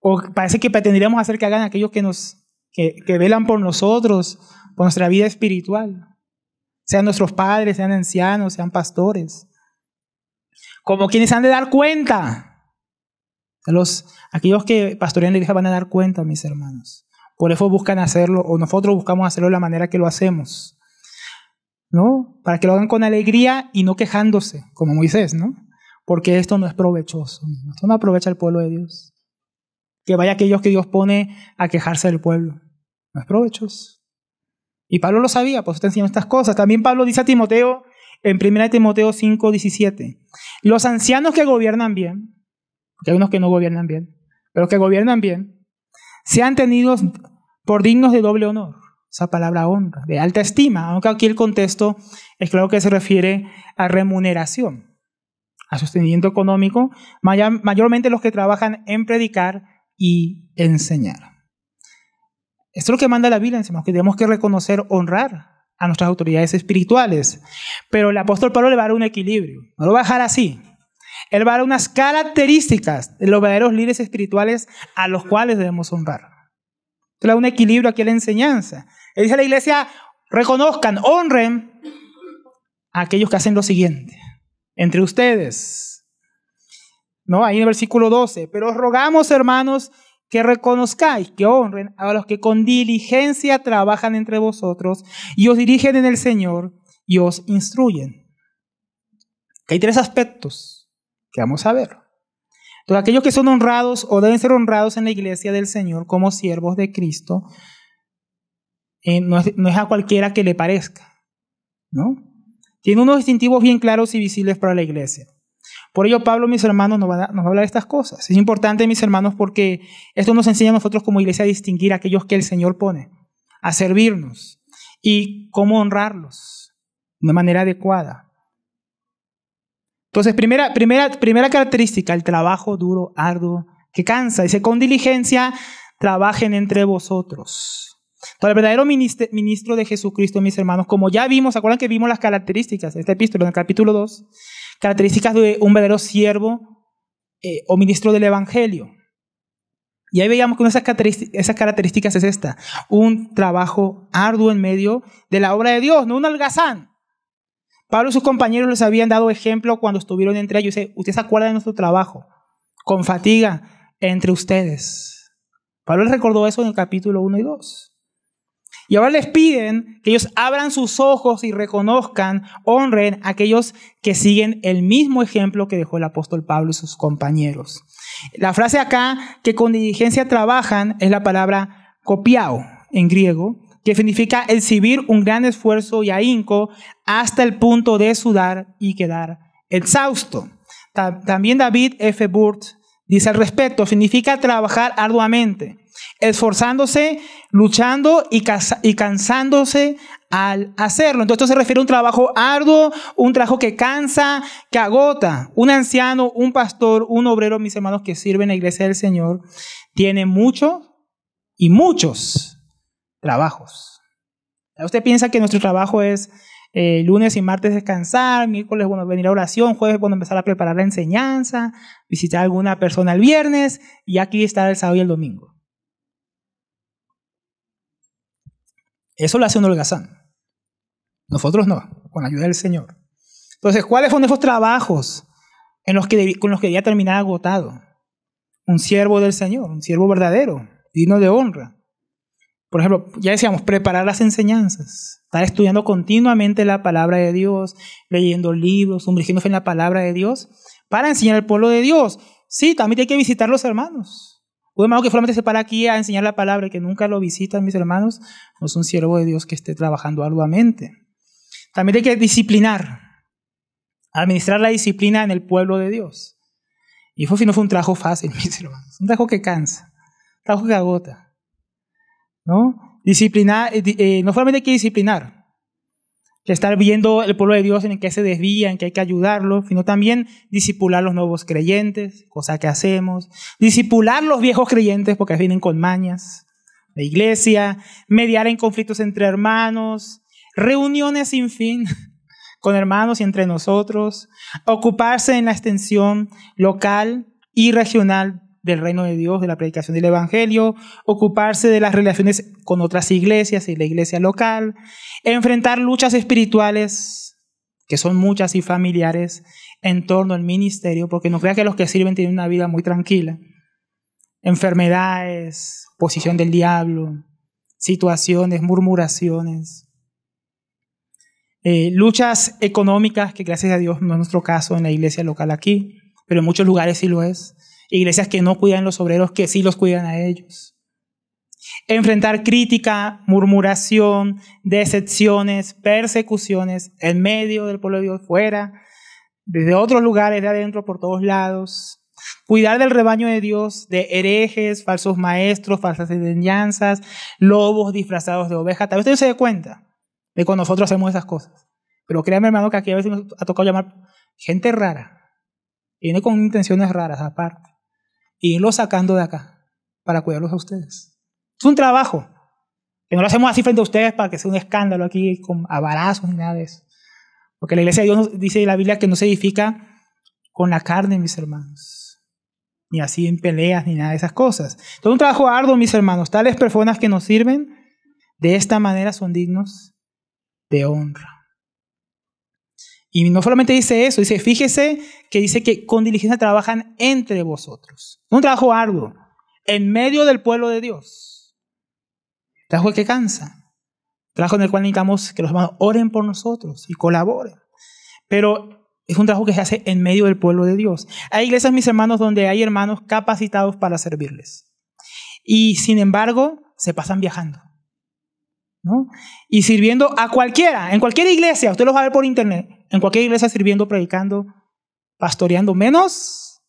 o parece que pretendríamos hacer que hagan aquellos que velan por nosotros, por nuestra vida espiritual. Sean nuestros padres, sean ancianos, sean pastores. Como quienes han de dar cuenta. Aquellos que pastorean la iglesia van a dar cuenta, mis hermanos. Por eso buscan hacerlo, o nosotros buscamos hacerlo de la manera que lo hacemos. ¿No? Para que lo hagan con alegría y no quejándose, como Moisés, ¿no? Porque esto no es provechoso. Esto no aprovecha al pueblo de Dios. Que vaya aquellos que Dios pone a quejarse del pueblo. no es provechoso. Y Pablo lo sabía, por eso está enseñando estas cosas. También Pablo dice a Timoteo, en 1 Timoteo 5:17, los ancianos que gobiernan bien, porque hay unos que no gobiernan bien, pero que gobiernan bien, sean tenidos por dignos de doble honor. Esa palabra honra, de alta estima, aunque aquí el contexto es claro que se refiere a remuneración, a sostenimiento económico, mayormente los que trabajan en predicar y enseñar. Esto es lo que manda la Biblia, que tenemos que reconocer, honrar a nuestras autoridades espirituales. Pero el apóstol Pablo le va a dar un equilibrio, no lo va a dejar así. Él va a dar unas características de los verdaderos líderes espirituales a los cuales debemos honrar. Entonces le da un equilibrio aquí en la enseñanza. Él dice a la iglesia, reconozcan, honren a aquellos que hacen lo siguiente. Entre ustedes, ¿no? Ahí en el versículo 12, pero os rogamos, hermanos, que reconozcáis, que honren a los que con diligencia trabajan entre vosotros y os dirigen en el Señor y os instruyen. Hay 3 aspectos que vamos a ver. Entonces, aquellos que son honrados o deben ser honrados en la iglesia del Señor como siervos de Cristo, no es a cualquiera que le parezca, ¿no? Tiene unos distintivos bien claros y visibles para la iglesia. Por ello, Pablo, mis hermanos, nos va a hablar de estas cosas. Es importante, mis hermanos, porque esto nos enseña a nosotros como iglesia a distinguir a aquellos que el Señor pone, a servirnos y cómo honrarlos de una manera adecuada. Entonces, primera característica, el trabajo duro, arduo, que cansa. Dice, con diligencia trabajen entre vosotros. Entonces, el verdadero ministro de Jesucristo, mis hermanos, como ya vimos, ¿se acuerdan que vimos las características de esta epístola en el capítulo 2? Características de un verdadero siervo o ministro del Evangelio. Y ahí veíamos que una de esas características es esta: un trabajo arduo en medio de la obra de Dios, no un holgazán. Pablo y sus compañeros les habían dado ejemplo cuando estuvieron entre ellos. Ustedes se acuerdan de nuestro trabajo, con fatiga entre ustedes. Pablo les recordó eso en el capítulo 1 y 2. Y ahora les piden que ellos abran sus ojos y reconozcan, honren a aquellos que siguen el mismo ejemplo que dejó el apóstol Pablo y sus compañeros. La frase acá, que con diligencia trabajan, es la palabra kopiao en griego, que significa exhibir un gran esfuerzo y ahínco hasta el punto de sudar y quedar exhausto. También David F. Burt dice al respecto, significa trabajar arduamente, esforzándose, luchando y cansándose al hacerlo. Entonces esto se refiere a un trabajo arduo, un trabajo que cansa, que agota. Un anciano, un pastor, un obrero, mis hermanos, que sirve en la iglesia del Señor, tiene mucho y muchos trabajos. Usted piensa que nuestro trabajo es lunes y martes descansar, miércoles venir a oración, jueves empezar a preparar la enseñanza, visitar a alguna persona el viernes y aquí estar el sábado y el domingo. Eso lo hace un holgazán. Nosotros no, con la ayuda del Señor. Entonces, ¿cuáles son esos trabajos con los que debía terminar agotado? Un siervo del Señor, un siervo verdadero, digno de honra. Por ejemplo, ya decíamos, preparar las enseñanzas, estar estudiando continuamente la palabra de Dios, leyendo libros, sumergiéndose en la palabra de Dios, para enseñar al pueblo de Dios. Sí, también hay que visitar a los hermanos. Un hermano que solamente se para aquí a enseñar la palabra y que nunca lo visitan, mis hermanos, no es un siervo de Dios que esté trabajando arduamente. También hay que disciplinar, administrar la disciplina en el pueblo de Dios. Y eso sí no fue un trabajo fácil, mis hermanos, un trabajo que cansa, un trabajo que agota. ¿No? Disciplinar, no solamente hay que disciplinar, que estar viendo el pueblo de Dios en el que se desvía, en que hay que ayudarlo, sino también discipular los nuevos creyentes, cosa que hacemos, discipular los viejos creyentes porque vienen con mañas, la iglesia, mediar en conflictos entre hermanos, reuniones sin fin con hermanos y entre nosotros, ocuparse en la extensión local y regional del reino de Dios, de la predicación del evangelio, ocuparse de las relaciones con otras iglesias y la iglesia local, enfrentar luchas espirituales, que son muchas y familiares, en torno al ministerio, porque no crea que los que sirven tienen una vida muy tranquila. Enfermedades, oposición del diablo, situaciones, murmuraciones, luchas económicas, que gracias a Dios no es nuestro caso en la iglesia local aquí, pero en muchos lugares sí lo es. Iglesias que no cuidan a los obreros, que sí los cuidan a ellos. enfrentar crítica, murmuración, decepciones, persecuciones en medio del pueblo de Dios, fuera, desde otros lugares, de adentro, por todos lados. Cuidar del rebaño de Dios, de herejes, falsos maestros, falsas enseñanzas, lobos disfrazados de ovejas. Tal vez usted se dé cuenta de cuando nosotros hacemos esas cosas. Pero créame, hermano, que aquí a veces nos ha tocado llamar gente rara. Viene con intenciones raras aparte. Y irlos sacando de acá para cuidarlos a ustedes. Es un trabajo. Que no lo hacemos así frente a ustedes para que sea un escándalo aquí con abarazos ni nada de eso. Porque la iglesia de Dios nos dice en la Biblia que no se edifica con la carne, mis hermanos. Ni así en peleas, ni nada de esas cosas. Todo un trabajo arduo, mis hermanos. Tales personas que nos sirven de esta manera son dignos de honra. Y no solamente dice eso, dice, fíjese que dice que con diligencia trabajan entre vosotros. Un trabajo arduo, en medio del pueblo de Dios. Trabajo que cansa. Trabajo en el cual necesitamos que los hermanos oren por nosotros y colaboren. Pero es un trabajo que se hace en medio del pueblo de Dios. Hay iglesias, mis hermanos, donde hay hermanos capacitados para servirles. Y sin embargo, se pasan viajando, ¿no? Y sirviendo a cualquiera, en cualquier iglesia, usted los va a ver por internet, en cualquier iglesia sirviendo, predicando, pastoreando, menos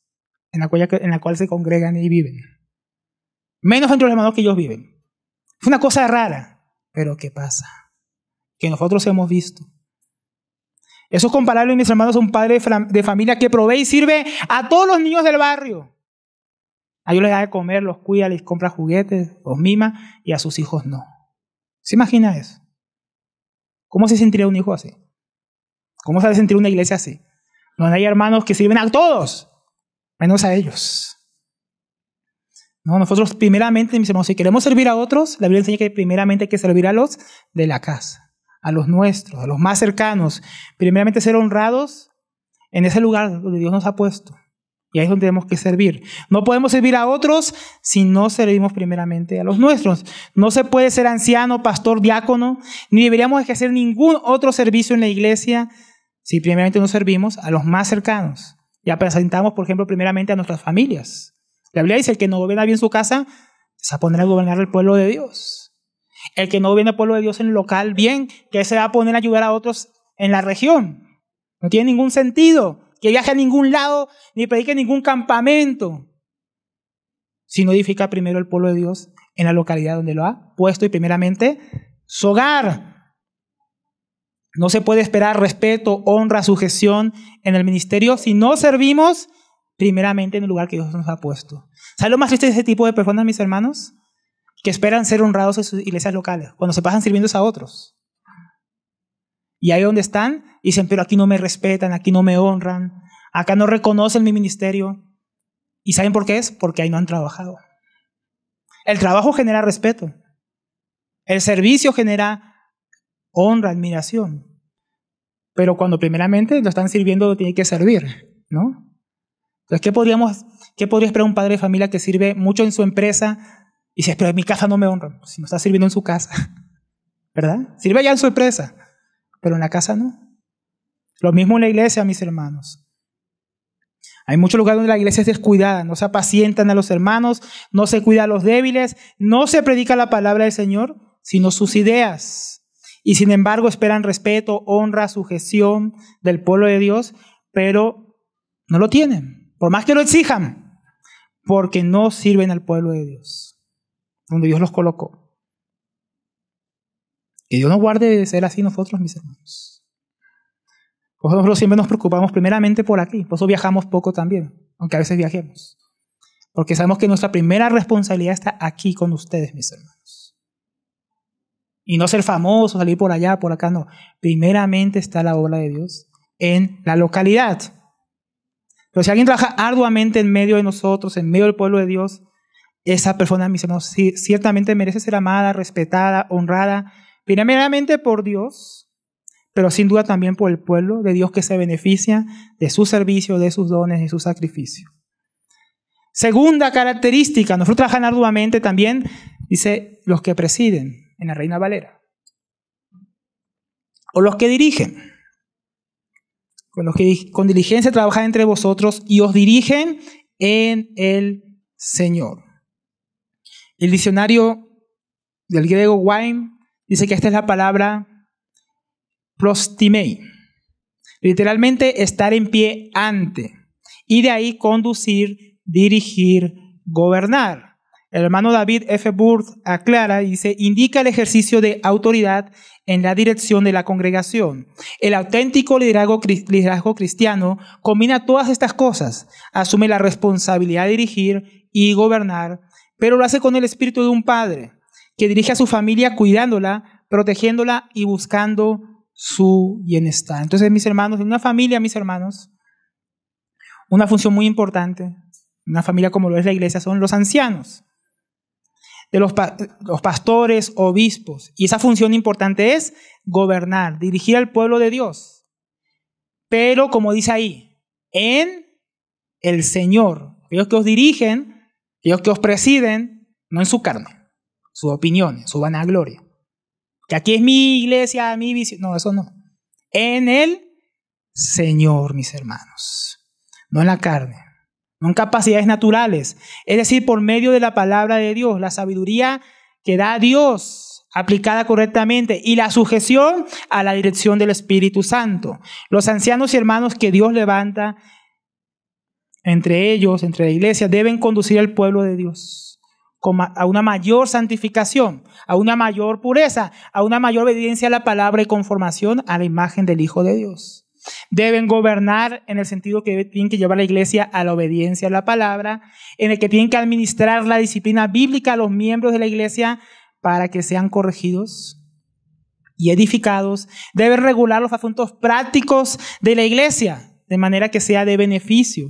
en la cual se congregan y viven. Menos entre los hermanos que ellos viven. Es una cosa rara, pero ¿qué pasa? Que nosotros hemos visto. Eso es comparable, mis hermanos, a un padre de familia que provee y sirve a todos los niños del barrio. A ellos les da de comer, los cuida, les compra juguetes, los mima, y a sus hijos no. ¿Se imagina eso? ¿Cómo se sentiría un hijo así? ¿Cómo se debe sentir una iglesia así? Donde hay hermanos que sirven a todos, menos a ellos. No, nosotros primeramente, mis hermanos, si queremos servir a otros, la Biblia enseña que primeramente hay que servir a los de la casa, a los nuestros, a los más cercanos. Primeramente ser honrados en ese lugar donde Dios nos ha puesto. Y ahí es donde tenemos que servir. No podemos servir a otros si no servimos primeramente a los nuestros. No se puede ser anciano, pastor, diácono, ni deberíamos ejercer ningún otro servicio en la iglesia si primeramente no servimos a los más cercanos. Ya presentamos, por ejemplo, primeramente a nuestras familias. La Biblia dice, el que no gobierna bien su casa, se va a poner a gobernar el pueblo de Dios. El que no gobierna el pueblo de Dios en el local bien, que se va a poner a ayudar a otros en la región. No tiene ningún sentido que viaje a ningún lado, ni predique en ningún campamento, si no edifica primero el pueblo de Dios en la localidad donde lo ha puesto y primeramente su hogar. No se puede esperar respeto, honra, sujeción en el ministerio si no servimos primeramente en el lugar que Dios nos ha puesto. ¿Saben lo más triste de ese tipo de personas, mis hermanos? Que esperan ser honrados en sus iglesias locales, cuando se pasan sirviendo a otros. Y ahí donde están, dicen, pero aquí no me respetan, aquí no me honran, acá no reconocen mi ministerio. ¿Y saben por qué es? Porque ahí no han trabajado. El trabajo genera respeto. El servicio genera honra, admiración. Pero cuando primeramente lo están sirviendo, lo tiene que servir, ¿no? Entonces, ¿qué podría esperar un padre de familia que sirve mucho en su empresa y dice, pero en mi casa no me honran? Si no está sirviendo en su casa, ¿verdad? Sirve allá en su empresa, pero en la casa no. Lo mismo en la iglesia, mis hermanos. Hay muchos lugares donde la iglesia es descuidada, no se apacientan a los hermanos, no se cuida a los débiles, no se predica la palabra del Señor, sino sus ideas. Y sin embargo esperan respeto, honra, sujeción del pueblo de Dios, pero no lo tienen, por más que lo exijan, porque no sirven al pueblo de Dios, donde Dios los colocó. Que Dios nos guarde de ser así nosotros, mis hermanos. Nosotros siempre nos preocupamos primeramente por aquí, por eso viajamos poco también, aunque a veces viajemos. Porque sabemos que nuestra primera responsabilidad está aquí con ustedes, mis hermanos. Y no ser famoso, salir por allá, por acá, no. Primeramente está la obra de Dios en la localidad. Pero si alguien trabaja arduamente en medio de nosotros, en medio del pueblo de Dios, esa persona, mis hermanos, ciertamente merece ser amada, respetada, honrada, primeramente por Dios, pero sin duda también por el pueblo de Dios que se beneficia de su servicio, de sus dones, de su sacrificio. Segunda característica, nosotros trabajamos arduamente también, dice, los que presiden, en la Reina Valera, o los que dirigen, con los que con diligencia trabajan entre vosotros y os dirigen en el Señor. El diccionario del griego wine, dice que esta es la palabra prostimei. Literalmente estar en pie ante. Y de ahí conducir, dirigir, gobernar. El hermano David F. Burd aclara y dice, indica el ejercicio de autoridad en la dirección de la congregación. El auténtico liderazgo cristiano combina todas estas cosas. Asume la responsabilidad de dirigir y gobernar, pero lo hace con el espíritu de un padre que dirige a su familia cuidándola, protegiéndola y buscando su bienestar. Entonces, mis hermanos, en una familia, mis hermanos, una función muy importante, una familia como lo es la iglesia, son los ancianos, de los pastores, obispos. Y esa función importante es gobernar, dirigir al pueblo de Dios. Pero, como dice ahí, en el Señor. Aquellos que os dirigen, aquellos que os presiden, no en su carne, sus opiniones, su vanagloria. Que aquí es mi iglesia, mi visión. No, eso no. En el Señor, mis hermanos. No en la carne. No en capacidades naturales. Es decir, por medio de la palabra de Dios, la sabiduría que da Dios aplicada correctamente y la sujeción a la dirección del Espíritu Santo. Los ancianos y hermanos que Dios levanta entre ellos, entre la iglesia, deben conducir al pueblo de Dios a una mayor santificación, a una mayor pureza, a una mayor obediencia a la palabra y conformación a la imagen del Hijo de Dios. Deben gobernar en el sentido que tienen que llevar a la iglesia a la obediencia a la palabra, en el que tienen que administrar la disciplina bíblica a los miembros de la iglesia para que sean corregidos y edificados. Deben regular los asuntos prácticos de la iglesia de manera que sea de beneficio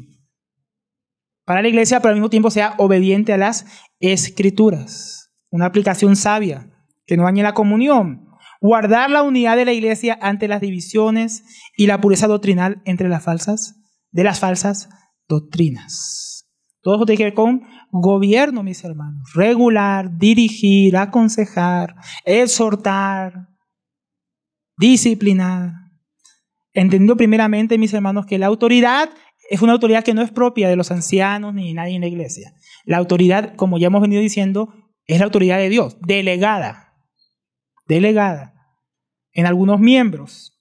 para la iglesia, pero al mismo tiempo sea obediente a las Escrituras. Una aplicación sabia que no dañe la comunión. Guardar la unidad de la iglesia ante las divisiones y la pureza doctrinal entre las falsas doctrinas. Todo eso tiene que ver con gobierno, mis hermanos. Regular, dirigir, aconsejar, exhortar, disciplinar. Entendiendo primeramente, mis hermanos, que la autoridad es una autoridad que no es propia de los ancianos ni de nadie en la iglesia. La autoridad, como ya hemos venido diciendo, es la autoridad de Dios, delegada en algunos miembros,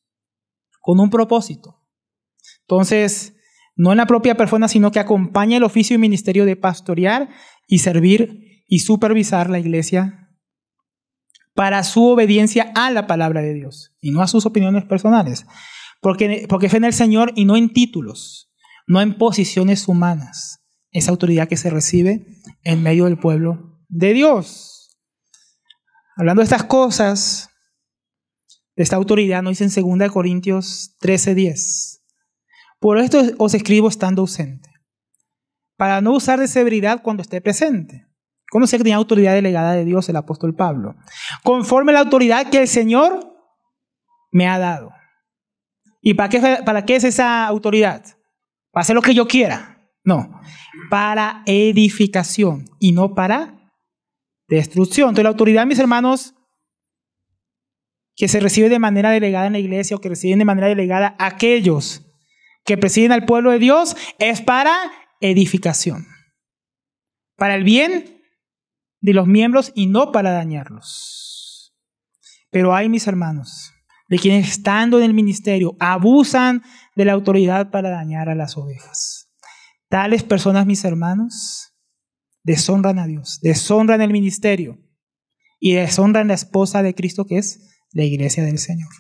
con un propósito. Entonces, no en la propia persona, sino que acompaña el oficio y ministerio de pastorear y servir y supervisar la iglesia para su obediencia a la palabra de Dios y no a sus opiniones personales. Porque fe en el Señor y no en títulos, no en posiciones humanas. Esa autoridad que se recibe en medio del pueblo de Dios. Hablando de estas cosas, de esta autoridad, nos dice en 2 Corintios 13:10. Por esto os escribo estando ausente, para no usar de severidad cuando esté presente. Conoce que tenía autoridad delegada de Dios el apóstol Pablo, conforme a la autoridad que el Señor me ha dado. ¿Y para qué es esa autoridad? ¿Para hacer lo que yo quiera? No, para edificación y no para destrucción. Entonces la autoridad, mis hermanos, que se recibe de manera delegada en la iglesia o que reciben de manera delegada aquellos que presiden al pueblo de Dios, es para edificación, para el bien de los miembros y no para dañarlos. Pero hay, mis hermanos, de quienes estando en el ministerio abusan de la autoridad para dañar a las ovejas. Tales personas, mis hermanos, deshonran a Dios, deshonran el ministerio y deshonran la esposa de Cristo, que es la iglesia del Señor.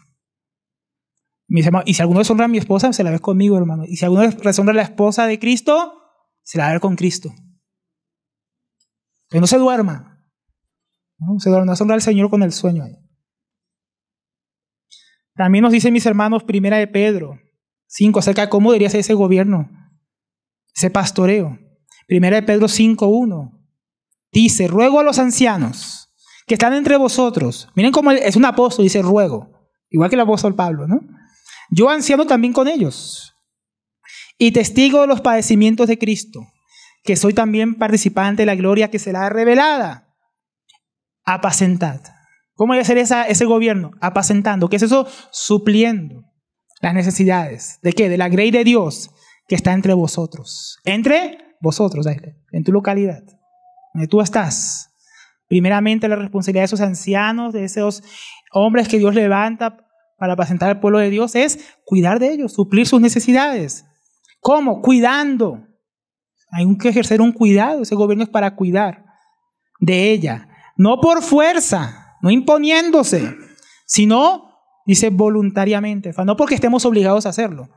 Mis hermanos, y si alguno deshonra a mi esposa, se la ve conmigo, hermano. Y si alguno deshonra a la esposa de Cristo, se la va a ver con Cristo. Que no se duerma. No se duerma, no deshonra al Señor con el sueño ahí. También nos dice, mis hermanos, 1 de Pedro 5, acerca de cómo debería ser ese gobierno, ese pastoreo. 1 de Pedro 5:1 dice, ruego a los ancianos que están entre vosotros. Miren cómo es un apóstol, dice ruego, igual que el apóstol Pablo, ¿no? Yo anciano también con ellos y testigo de los padecimientos de Cristo, que soy también participante de la gloria que será revelada. Apacentad. ¿Cómo debe ser ese gobierno? Apacentando. ¿Qué es eso? Supliendo las necesidades. ¿De qué? De la grey de Dios que está entre vosotros. Entre vosotros, en tu localidad, donde tú estás. primeramente la responsabilidad de esos ancianos, de esos hombres que Dios levanta para apacentar al pueblo de Dios, es cuidar de ellos, suplir sus necesidades. ¿Cómo? Cuidando. Hay que ejercer un cuidado. Ese gobierno es para cuidar de ella. No por fuerza, no imponiéndose, sino, dice, voluntariamente. O sea, no porque estemos obligados a hacerlo,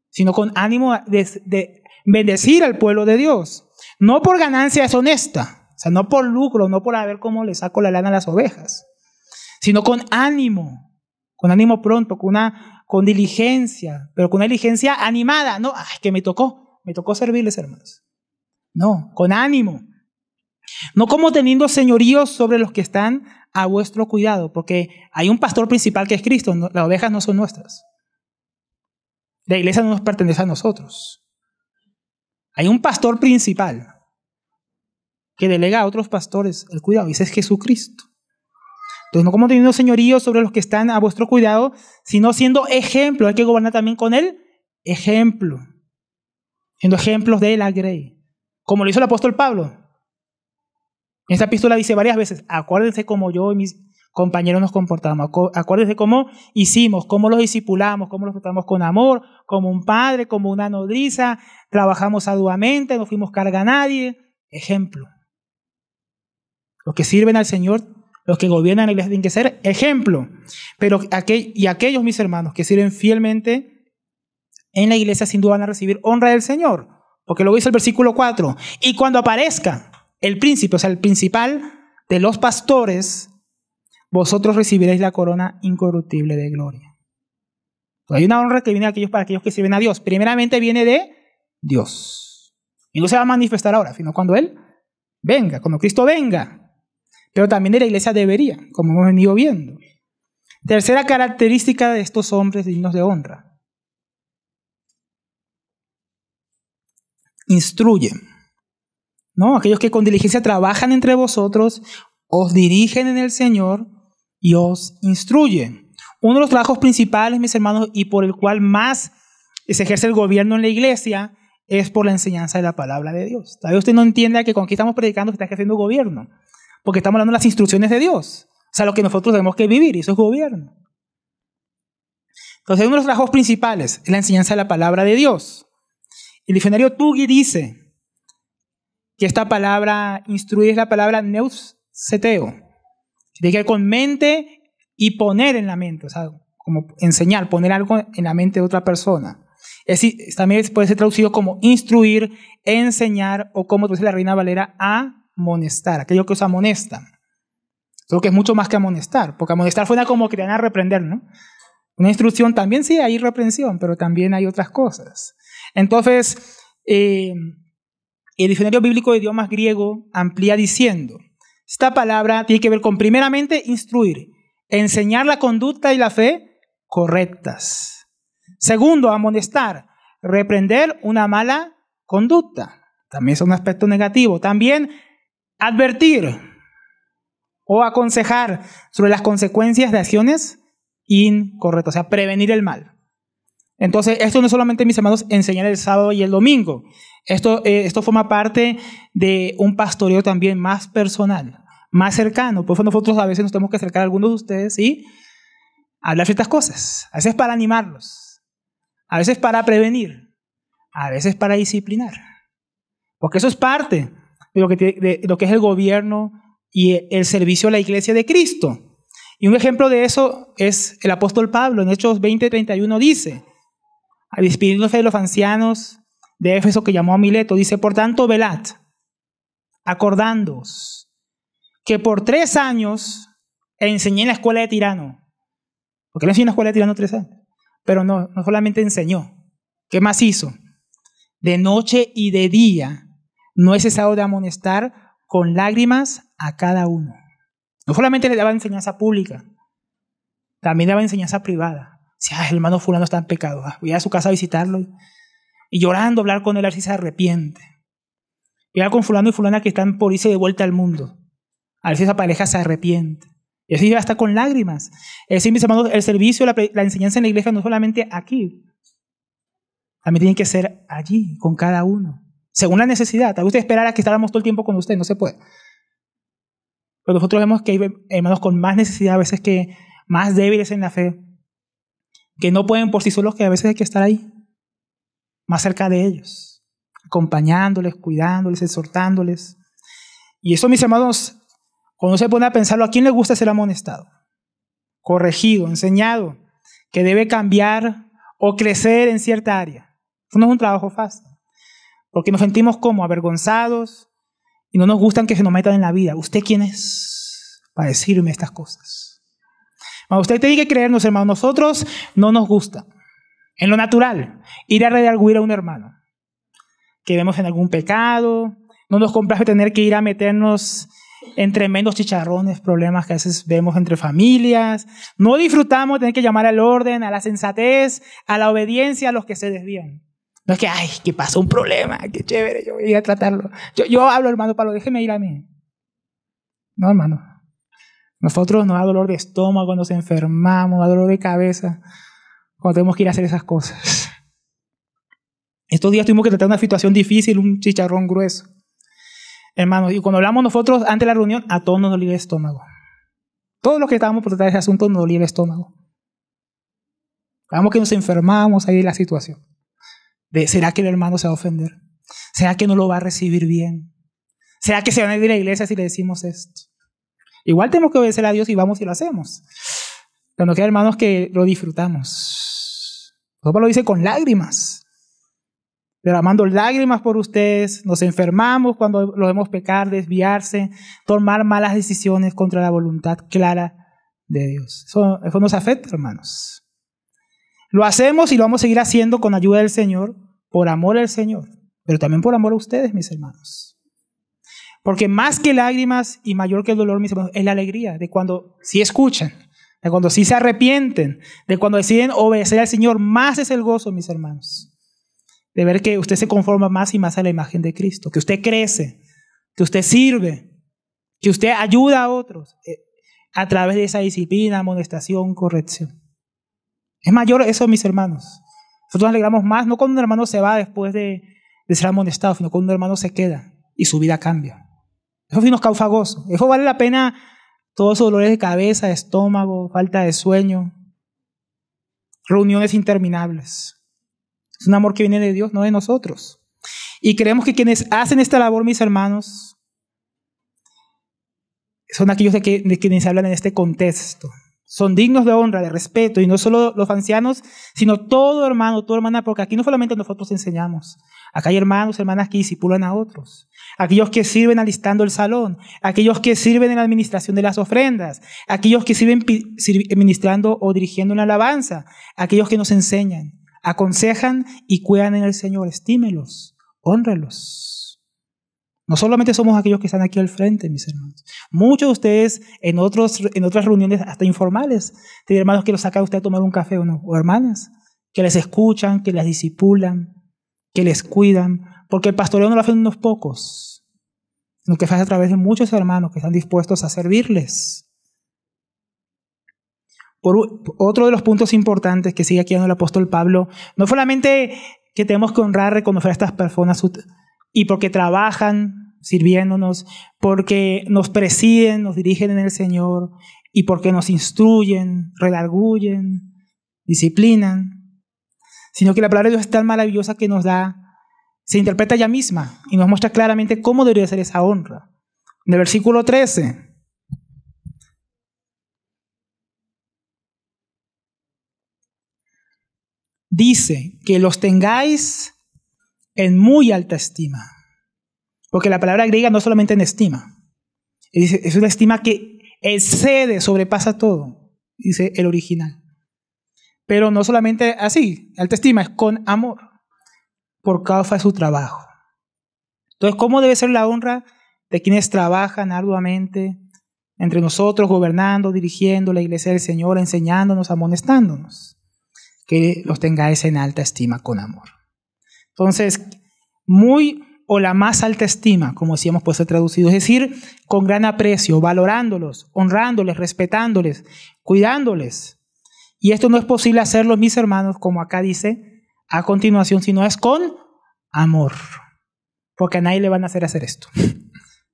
sino con ánimo de bendecir al pueblo de Dios. No por ganancia deshonesta, o sea, no por lucro, no por a ver cómo le saco la lana a las ovejas, sino con ánimo pronto, con diligencia, pero con una diligencia animada. No, que me tocó servirles, hermanos. No, con ánimo. No como teniendo señoríos sobre los que están a vuestro cuidado, porque hay un pastor principal que es Cristo. Las ovejas no son nuestras. La iglesia no nos pertenece a nosotros. Hay un pastor principal que delega a otros pastores el cuidado, y ese es Jesucristo. Entonces, no como teniendo señoríos sobre los que están a vuestro cuidado, sino siendo ejemplo. Hay que gobernar también con él, ejemplo. Siendo ejemplos de la grey. Como lo hizo el apóstol Pablo. En esta epístola dice varias veces, acuérdense cómo yo y mis compañeros nos comportamos. Acuérdense cómo hicimos, cómo los discipulamos, cómo los tratamos con amor, como un padre, como una nodriza. Trabajamos arduamente, no fuimos carga a nadie. Ejemplo. Los que sirven al Señor, los que gobiernan la iglesia tienen que ser ejemplo. Pero aquellos, mis hermanos, que sirven fielmente en la iglesia, sin duda van a recibir honra del Señor. Porque luego dice el versículo 4, y cuando aparezca el príncipe, o sea, el principal de los pastores, vosotros recibiréis la corona incorruptible de gloria. Hay una honra que viene para aquellos que sirven a Dios. Primeramente viene de Dios. Y no se va a manifestar ahora, sino cuando Él venga, cuando Cristo venga. Pero también de la iglesia debería, como hemos venido viendo. Tercera característica de estos hombres dignos de honra. Instruyen. ¿No? Aquellos que con diligencia trabajan entre vosotros, os dirigen en el Señor y os instruyen. Uno de los trabajos principales, mis hermanos, y por el cual más se ejerce el gobierno en la iglesia, es por la enseñanza de la palabra de Dios. Tal vez usted no entienda que cuando aquí estamos predicando se está ejerciendo gobierno, porque estamos hablando de las instrucciones de Dios, o sea, lo que nosotros tenemos que vivir, y eso es gobierno. Entonces, uno de los trabajos principales es la enseñanza de la palabra de Dios. El diccionario Tuggy dice que esta palabra, instruir, es la palabra neusseteo, que tiene que ver con mente y poner en la mente, o sea, como enseñar, poner algo en la mente de otra persona. También puede ser traducido como instruir, enseñar, o como dice la Reina Valera, amonestar, aquello que os amonestan. Creo que es mucho más que amonestar, porque amonestar suena como que te van a reprender, ¿no? Una instrucción también sí hay reprensión, pero también hay otras cosas. Entonces, el diccionario bíblico de idiomas griego amplía diciendo, esta palabra tiene que ver con, primeramente, instruir, enseñar la conducta y la fe correctas. Segundo, amonestar, reprender una mala conducta. También es un aspecto negativo. También advertir o aconsejar sobre las consecuencias de acciones incorrectas, o sea, prevenir el mal. Entonces, esto no es solamente, mis hermanos, enseñar el sábado y el domingo. Esto forma parte de un pastoreo también más personal, más cercano. Por eso nosotros a veces nos tenemos que acercar a algunos de ustedes y hablar ciertas cosas. A veces para animarlos, a veces para prevenir, a veces para disciplinar. Porque eso es parte de lo que es el gobierno y el servicio a la iglesia de Cristo. Y un ejemplo de eso es el apóstol Pablo. En Hechos 20:31 dice, al despidiéndose de los ancianos de Éfeso que llamó a Mileto, dice, por tanto, velad, acordándoos que por 3 años enseñé en la escuela de Tirano. Porque él enseñó en la escuela de Tirano 3 años. Pero no solamente enseñó. ¿Qué más hizo? De noche y de día no he cesado de amonestar con lágrimas a cada uno. No solamente le daba enseñanza pública, también daba enseñanza privada. Si el hermano fulano está en pecado, voy a su casa a visitarlo y llorando hablar con él a ver si se arrepiente. Y hablar con fulano y fulana que están por irse de vuelta al mundo, a ver si esa pareja se arrepiente. Y así hasta con lágrimas. Es decir, mis hermanos, el servicio, la enseñanza en la iglesia no solamente aquí, también tiene que ser allí, con cada uno, según la necesidad. Tal vez usted esperara que estáramos todo el tiempo con usted, no se puede. Pero nosotros vemos que hay hermanos con más necesidad, a veces que más débiles en la fe, que no pueden por sí solos, que a veces hay que estar ahí, más cerca de ellos, acompañándoles, cuidándoles, exhortándoles. Y eso, mis hermanos, cuando se pone a pensarlo, ¿a quién le gusta ser amonestado? Corregido, enseñado, que debe cambiar o crecer en cierta área. Eso no es un trabajo fácil, porque nos sentimos como avergonzados y no nos gustan que se nos metan en la vida. ¿Usted quién es para decirme estas cosas? Bueno, usted tiene que creernos, hermanos, nosotros no nos gusta, en lo natural, ir a redarguir a un hermano que vemos en algún pecado. No nos complace tener que ir a meternos en tremendos chicharrones, problemas que a veces vemos entre familias. No disfrutamos tener que llamar al orden, a la sensatez, a la obediencia a los que se desvían. No es que, ay, que pasó un problema, qué chévere, yo voy a ir a tratarlo. Yo hablo, hermano Pablo, déjeme ir a mí. No, hermano. Nosotros nos da dolor de estómago, nos enfermamos, nos da dolor de cabeza cuando tenemos que ir a hacer esas cosas. Estos días tuvimos que tratar una situación difícil, un chicharrón grueso. Hermanos, y cuando hablamos nosotros antes de la reunión, a todos nos dolía el estómago. Todos los que estábamos por tratar de ese asunto nos dolía el estómago. Sabemos que nos enfermamos ahí en la situación. ¿Será que el hermano se va a ofender? ¿Será que no lo va a recibir bien? ¿Será que se van a ir de la iglesia si le decimos esto? Igual tenemos que obedecer a Dios y vamos y lo hacemos. Pero nos queda, hermanos, que lo disfrutamos. Pablo lo dice con lágrimas. Derramando lágrimas por ustedes, nos enfermamos cuando lo vemos pecar, desviarse, tomar malas decisiones contra la voluntad clara de Dios. Eso nos afecta, hermanos. Lo hacemos y lo vamos a seguir haciendo con ayuda del Señor, por amor al Señor, pero también por amor a ustedes, mis hermanos. Porque más que lágrimas y mayor que el dolor, mis hermanos, es la alegría de cuando sí escuchan, de cuando sí se arrepienten, de cuando deciden obedecer al Señor. Más es el gozo, mis hermanos, de ver que usted se conforma más y más a la imagen de Cristo, que usted crece, que usted sirve, que usted ayuda a otros a través de esa disciplina, amonestación, corrección. Es mayor eso, mis hermanos. Nosotros nos alegramos más, no cuando un hermano se va después de ser amonestado, sino cuando un hermano se queda y su vida cambia. Eso sí nos causa gozo. Eso vale la pena todos esos dolores de cabeza, de estómago, falta de sueño, reuniones interminables. Es un amor que viene de Dios, no de nosotros. Y creemos que quienes hacen esta labor, mis hermanos, son aquellos de quienes hablan en este contexto. Son dignos de honra, de respeto, y no solo los ancianos, sino todo hermano, toda hermana, porque aquí no solamente nosotros enseñamos. Acá hay hermanos, hermanas que discipulan a otros. Aquellos que sirven alistando el salón, aquellos que sirven en la administración de las ofrendas, aquellos que sirven ministrando o dirigiendo una alabanza, aquellos que nos enseñan, aconsejan y cuidan en el Señor. Estímelos, hónrelos. No solamente somos aquellos que están aquí al frente, mis hermanos. Muchos de ustedes en otras reuniones hasta informales, tienen hermanos que los sacan a usted a tomar un café o no, o hermanas que les escuchan, que las discipulan, que les cuidan, porque el pastoreo no lo hacen unos pocos, sino que se hace a través de muchos hermanos que están dispuestos a servirles. Otro de los puntos importantes que sigue aquí en el apóstol Pablo, no solamente que tenemos que honrar, reconocer a estas personas y porque trabajan sirviéndonos, porque nos presiden, nos dirigen en el Señor y porque nos instruyen, redarguyen, disciplinan, sino que la palabra de Dios es tan maravillosa que nos da, se interpreta ella misma y nos muestra claramente cómo debería ser esa honra. En el versículo 13 dice que los tengáis en muy alta estima. Porque la palabra griega no solamente en estima. Es una estima que excede, sobrepasa todo, dice el original. Pero no solamente así, alta estima, es con amor, por causa de su trabajo. Entonces, ¿cómo debe ser la honra de quienes trabajan arduamente entre nosotros, gobernando, dirigiendo la iglesia del Señor, enseñándonos, amonestándonos? Que los tengáis en alta estima con amor. Entonces, muy o la más alta estima, como decíamos, puede ser traducido, es decir, con gran aprecio, valorándolos, honrándoles, respetándoles, cuidándoles. Y esto no es posible hacerlo, mis hermanos, como acá dice a continuación, sino es con amor. Porque a nadie le van a hacer esto.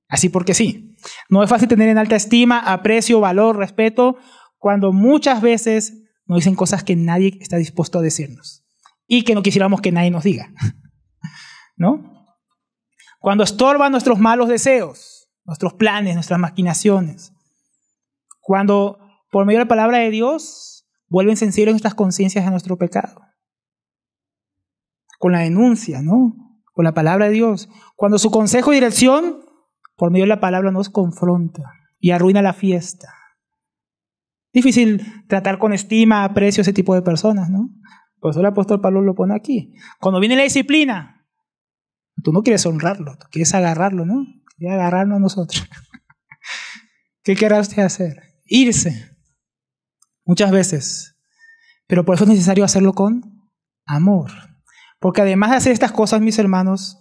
así porque sí. No es fácil tener en alta estima, aprecio, valor, respeto, cuando muchas veces nos dicen cosas que nadie está dispuesto a decirnos y que no quisiéramos que nadie nos diga, ¿no? Cuando estorban nuestros malos deseos, nuestros planes, nuestras maquinaciones. Cuando por medio de la palabra de Dios vuelven sensibles nuestras conciencias a nuestro pecado. Con la denuncia, ¿no? Con la palabra de Dios. Cuando su consejo y dirección, por medio de la palabra, nos confronta y arruina la fiesta. Difícil tratar con estima, aprecio a ese tipo de personas, ¿no? Por eso el apóstol Pablo lo pone aquí. Cuando viene la disciplina, tú no quieres honrarlo, tú quieres agarrarlo, ¿no? Quieres agarrarnos a nosotros. ¿Qué querrá usted hacer? Irse. Muchas veces. Pero por eso es necesario hacerlo con amor. Porque además de hacer estas cosas, mis hermanos,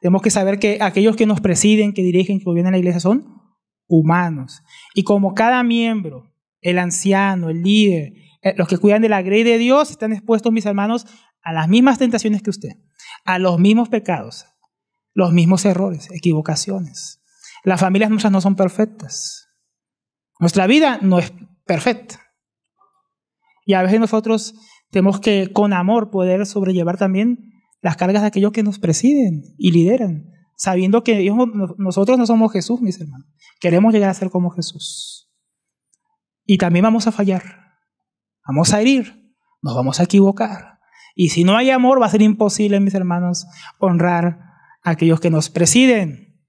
tenemos que saber que aquellos que nos presiden, que dirigen, que gobiernan la iglesia son humanos. Y como cada miembro, el anciano, el líder, los que cuidan de la grey de Dios, están expuestos, mis hermanos, a las mismas tentaciones que usted, a los mismos pecados, los mismos errores, equivocaciones. Las familias nuestras no son perfectas. Nuestra vida no es perfecta. Y a veces nosotros tenemos que, con amor, poder sobrellevar también las cargas de aquellos que nos presiden y lideran, sabiendo que nosotros no somos Jesús, mis hermanos. Queremos llegar a ser como Jesús. Y también vamos a fallar, vamos a herir, nos vamos a equivocar. Y si no hay amor, va a ser imposible, mis hermanos, honrar a aquellos que nos presiden.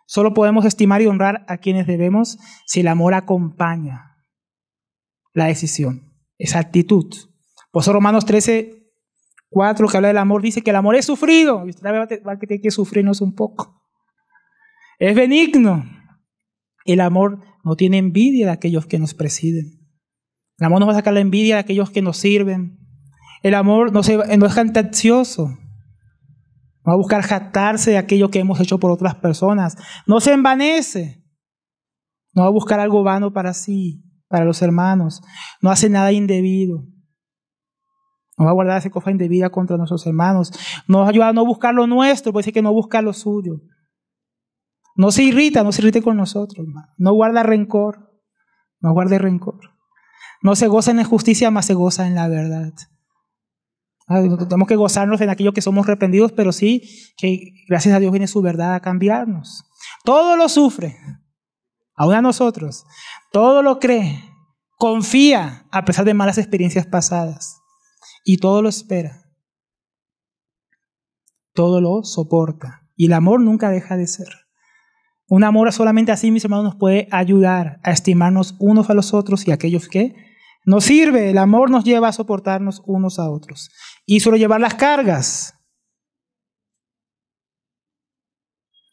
Solo podemos estimar y honrar a quienes debemos si el amor acompaña la decisión, esa actitud. Por eso Romanos 13:4, que habla del amor, dice que el amor es sufrido. Y usted va a tener que sufrirnos un poco. Es benigno. El amor no tiene envidia de aquellos que nos presiden. El amor nos va a sacar la envidia de aquellos que nos sirven. El amor no es jactancioso. No va a buscar jactarse de aquello que hemos hecho por otras personas. No se envanece. No va a buscar algo vano para sí, para los hermanos. No hace nada indebido. No va a guardar esa cosa indebida contra nuestros hermanos. Nos ayuda a no buscar lo nuestro, puede decir que no busca lo suyo. No se irrita con nosotros, hermano. No guarda rencor. No guarde rencor. No se goza en la justicia, más se goza en la verdad. Tenemos que gozarnos en aquello que somos reprendidos, pero sí que gracias a Dios viene su verdad a cambiarnos. Todo lo sufre, aún a nosotros. Todo lo cree, confía a pesar de malas experiencias pasadas. Y todo lo espera. Todo lo soporta. Y el amor nunca deja de ser. Un amor solamente así, mis hermanos, nos puede ayudar a estimarnos unos a los otros y a aquellos que nos sirve. El amor nos lleva a soportarnos unos a otros y solo llevar las cargas.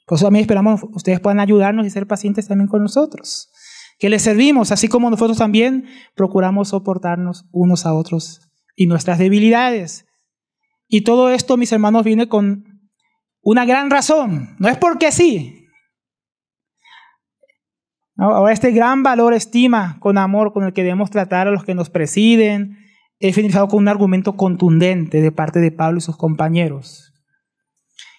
Por eso también esperamos que ustedes puedan ayudarnos y ser pacientes también con nosotros. Que les servimos, así como nosotros también procuramos soportarnos unos a otros y nuestras debilidades. Y todo esto, mis hermanos, viene con una gran razón. No es porque sí. Ahora este gran valor, estima, con amor con el que debemos tratar a los que nos presiden, es finalizado con un argumento contundente de parte de Pablo y sus compañeros.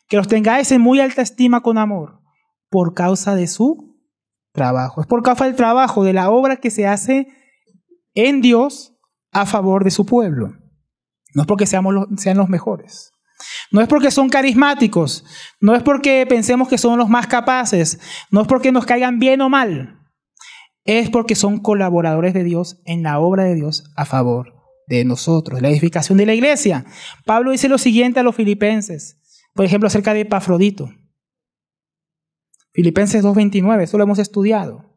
Que los tengáis en muy alta estima con amor por causa de su trabajo. Es por causa del trabajo, de la obra que se hace en Dios a favor de su pueblo. No es porque sean los mejores. No es porque son carismáticos, no es porque pensemos que son los más capaces, no es porque nos caigan bien o mal, es porque son colaboradores de Dios en la obra de Dios a favor de nosotros, la edificación de la iglesia. Pablo dice lo siguiente a los filipenses, por ejemplo, acerca de Epafrodito. Filipenses 2:29, eso lo hemos estudiado.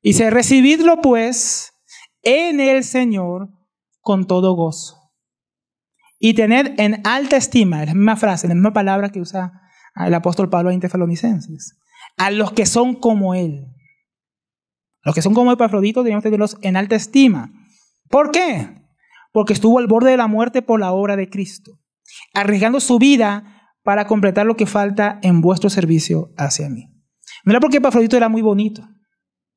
Dice, recibidlo pues en el Señor con todo gozo. Y tener en alta estima, es la misma frase, la misma palabra que usa el apóstol Pablo en Tesalonicenses, a los que son como él. Los que son como Epafrodito debemos tenerlos en alta estima. ¿Por qué? Porque estuvo al borde de la muerte por la obra de Cristo, arriesgando su vida para completar lo que falta en vuestro servicio hacia mí. No era porque Epafrodito era muy bonito,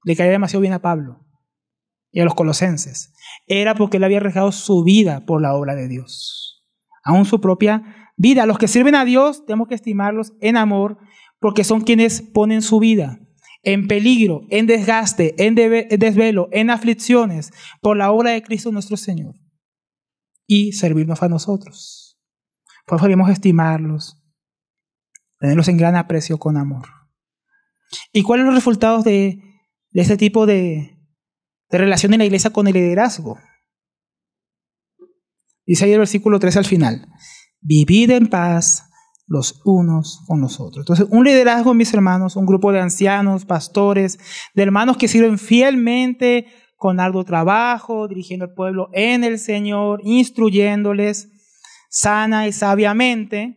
le caía demasiado bien a Pablo y a los colosenses. Era porque él había arriesgado su vida por la obra de Dios. Aún su propia vida. Los que sirven a Dios tenemos que estimarlos en amor porque son quienes ponen su vida en peligro, en desgaste, en desvelo, en aflicciones, por la obra de Cristo nuestro Señor, y servirnos a nosotros. Por eso debemos estimarlos, tenerlos en gran aprecio con amor. ¿Y cuáles son los resultados de este tipo de relación en la iglesia con el liderazgo? Dice ahí el versículo 3 al final: vivid en paz los unos con los otros. Entonces, un liderazgo, mis hermanos, un grupo de ancianos, pastores, de hermanos que sirven fielmente con arduo trabajo, dirigiendo al pueblo en el Señor, instruyéndoles sana y sabiamente.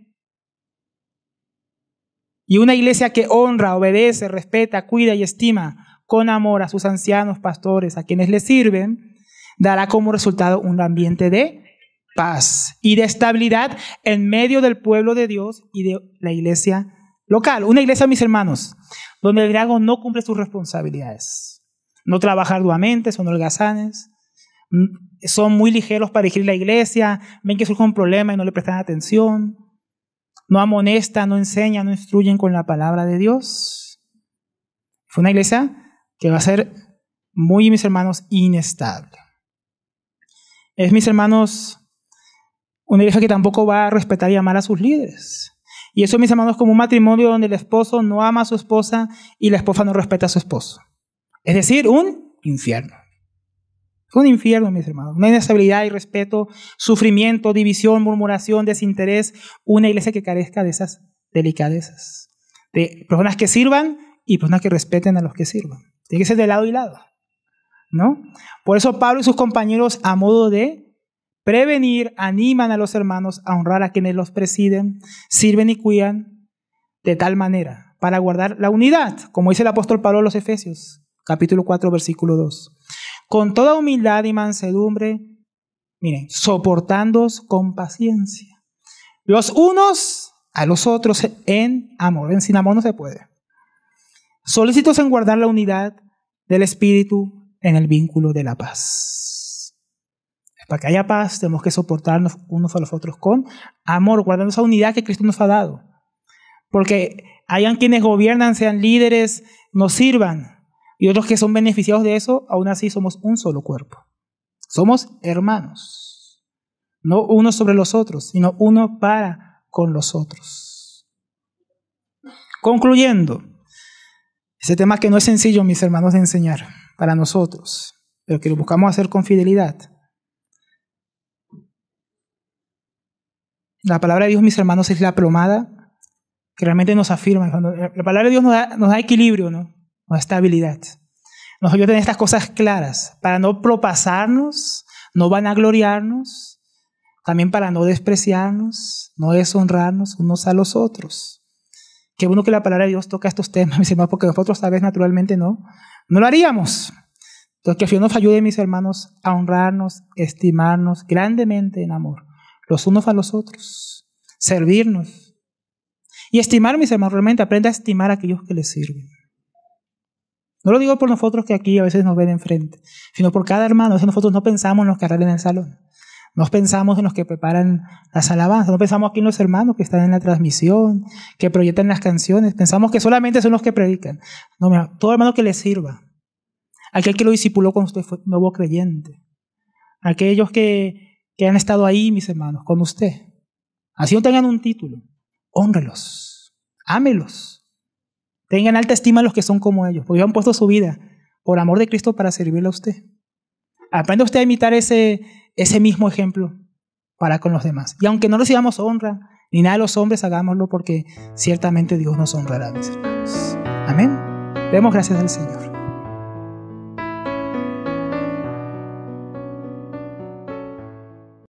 Y una iglesia que honra, obedece, respeta, cuida y estima con amor a sus ancianos, pastores, a quienes les sirven, dará como resultado un ambiente de paz y de estabilidad en medio del pueblo de Dios y de la iglesia local. Una iglesia, mis hermanos, donde el liderazgo no cumple sus responsabilidades, no trabaja arduamente, son holgazanes, son muy ligeros para dirigir la iglesia, ven que surge un problema y no le prestan atención, no amonestan, no enseñan, no instruyen con la palabra de Dios. Fue una iglesia que va a ser muy, mis hermanos, inestable. Es, mis hermanos, una iglesia que tampoco va a respetar y amar a sus líderes. Y eso, mis hermanos, como un matrimonio donde el esposo no ama a su esposa y la esposa no respeta a su esposo. Es decir, un infierno. Un infierno, mis hermanos. Una inestabilidad, irrespeto, sufrimiento, división, murmuración, desinterés. Una iglesia que carezca de esas delicadezas. De personas que sirvan y personas que respeten a los que sirvan. Tiene que ser de lado y lado, ¿no? Por eso Pablo y sus compañeros, a modo de prevenir, animan a los hermanos a honrar a quienes los presiden, sirven y cuidan de tal manera para guardar la unidad, como dice el apóstol Pablo a los Efesios, capítulo 4, versículo 2. Con toda humildad y mansedumbre, miren, soportándoos con paciencia, los unos a los otros en amor. Sin amor no se puede. Solícitos en guardar la unidad del Espíritu en el vínculo de la paz. Para que haya paz, tenemos que soportarnos unos a los otros con amor, guardando esa unidad que Cristo nos ha dado. Porque hayan quienes gobiernan, sean líderes, nos sirvan, y otros que son beneficiados de eso, aún así somos un solo cuerpo. Somos hermanos, no unos sobre los otros, sino uno para con los otros. Concluyendo, ese tema que no es sencillo, mis hermanos, de enseñar para nosotros, pero que lo buscamos hacer con fidelidad. La palabra de Dios, mis hermanos, es la plomada que realmente nos afirma. La palabra de Dios nos da equilibrio, ¿no? Nos da estabilidad. Nos ayuda a tener estas cosas claras para no propasarnos, no vanagloriarnos, también para no despreciarnos, no deshonrarnos unos a los otros. Qué bueno que la palabra de Dios toca estos temas, mis hermanos, porque nosotros tal vez naturalmente no lo haríamos. Entonces, que Dios nos ayude, mis hermanos, a honrarnos, estimarnos grandemente en amor, los unos a los otros, servirnos. Y estimar, mis hermanos, realmente aprenda a estimar a aquellos que les sirven. No lo digo por nosotros que aquí a veces nos ven enfrente, sino por cada hermano. A veces nosotros no pensamos en los que arreglan el salón, no pensamos en los que preparan las alabanzas, no pensamos aquí en los hermanos que están en la transmisión, que proyectan las canciones, pensamos que solamente son los que predican. No, mira, todo hermano que les sirva, aquel que lo discipuló cuando usted fue nuevo creyente, aquellos que han estado ahí, mis hermanos, con usted. Así no tengan un título, hónrelos, ámelos. Tengan alta estima a los que son como ellos, porque han puesto su vida por amor de Cristo para servirle a usted. Aprenda usted a imitar ese mismo ejemplo para con los demás. Y aunque no recibamos honra, ni nada de los hombres, hagámoslo porque ciertamente Dios nos honrará, mis hermanos. Amén. Demos gracias al Señor.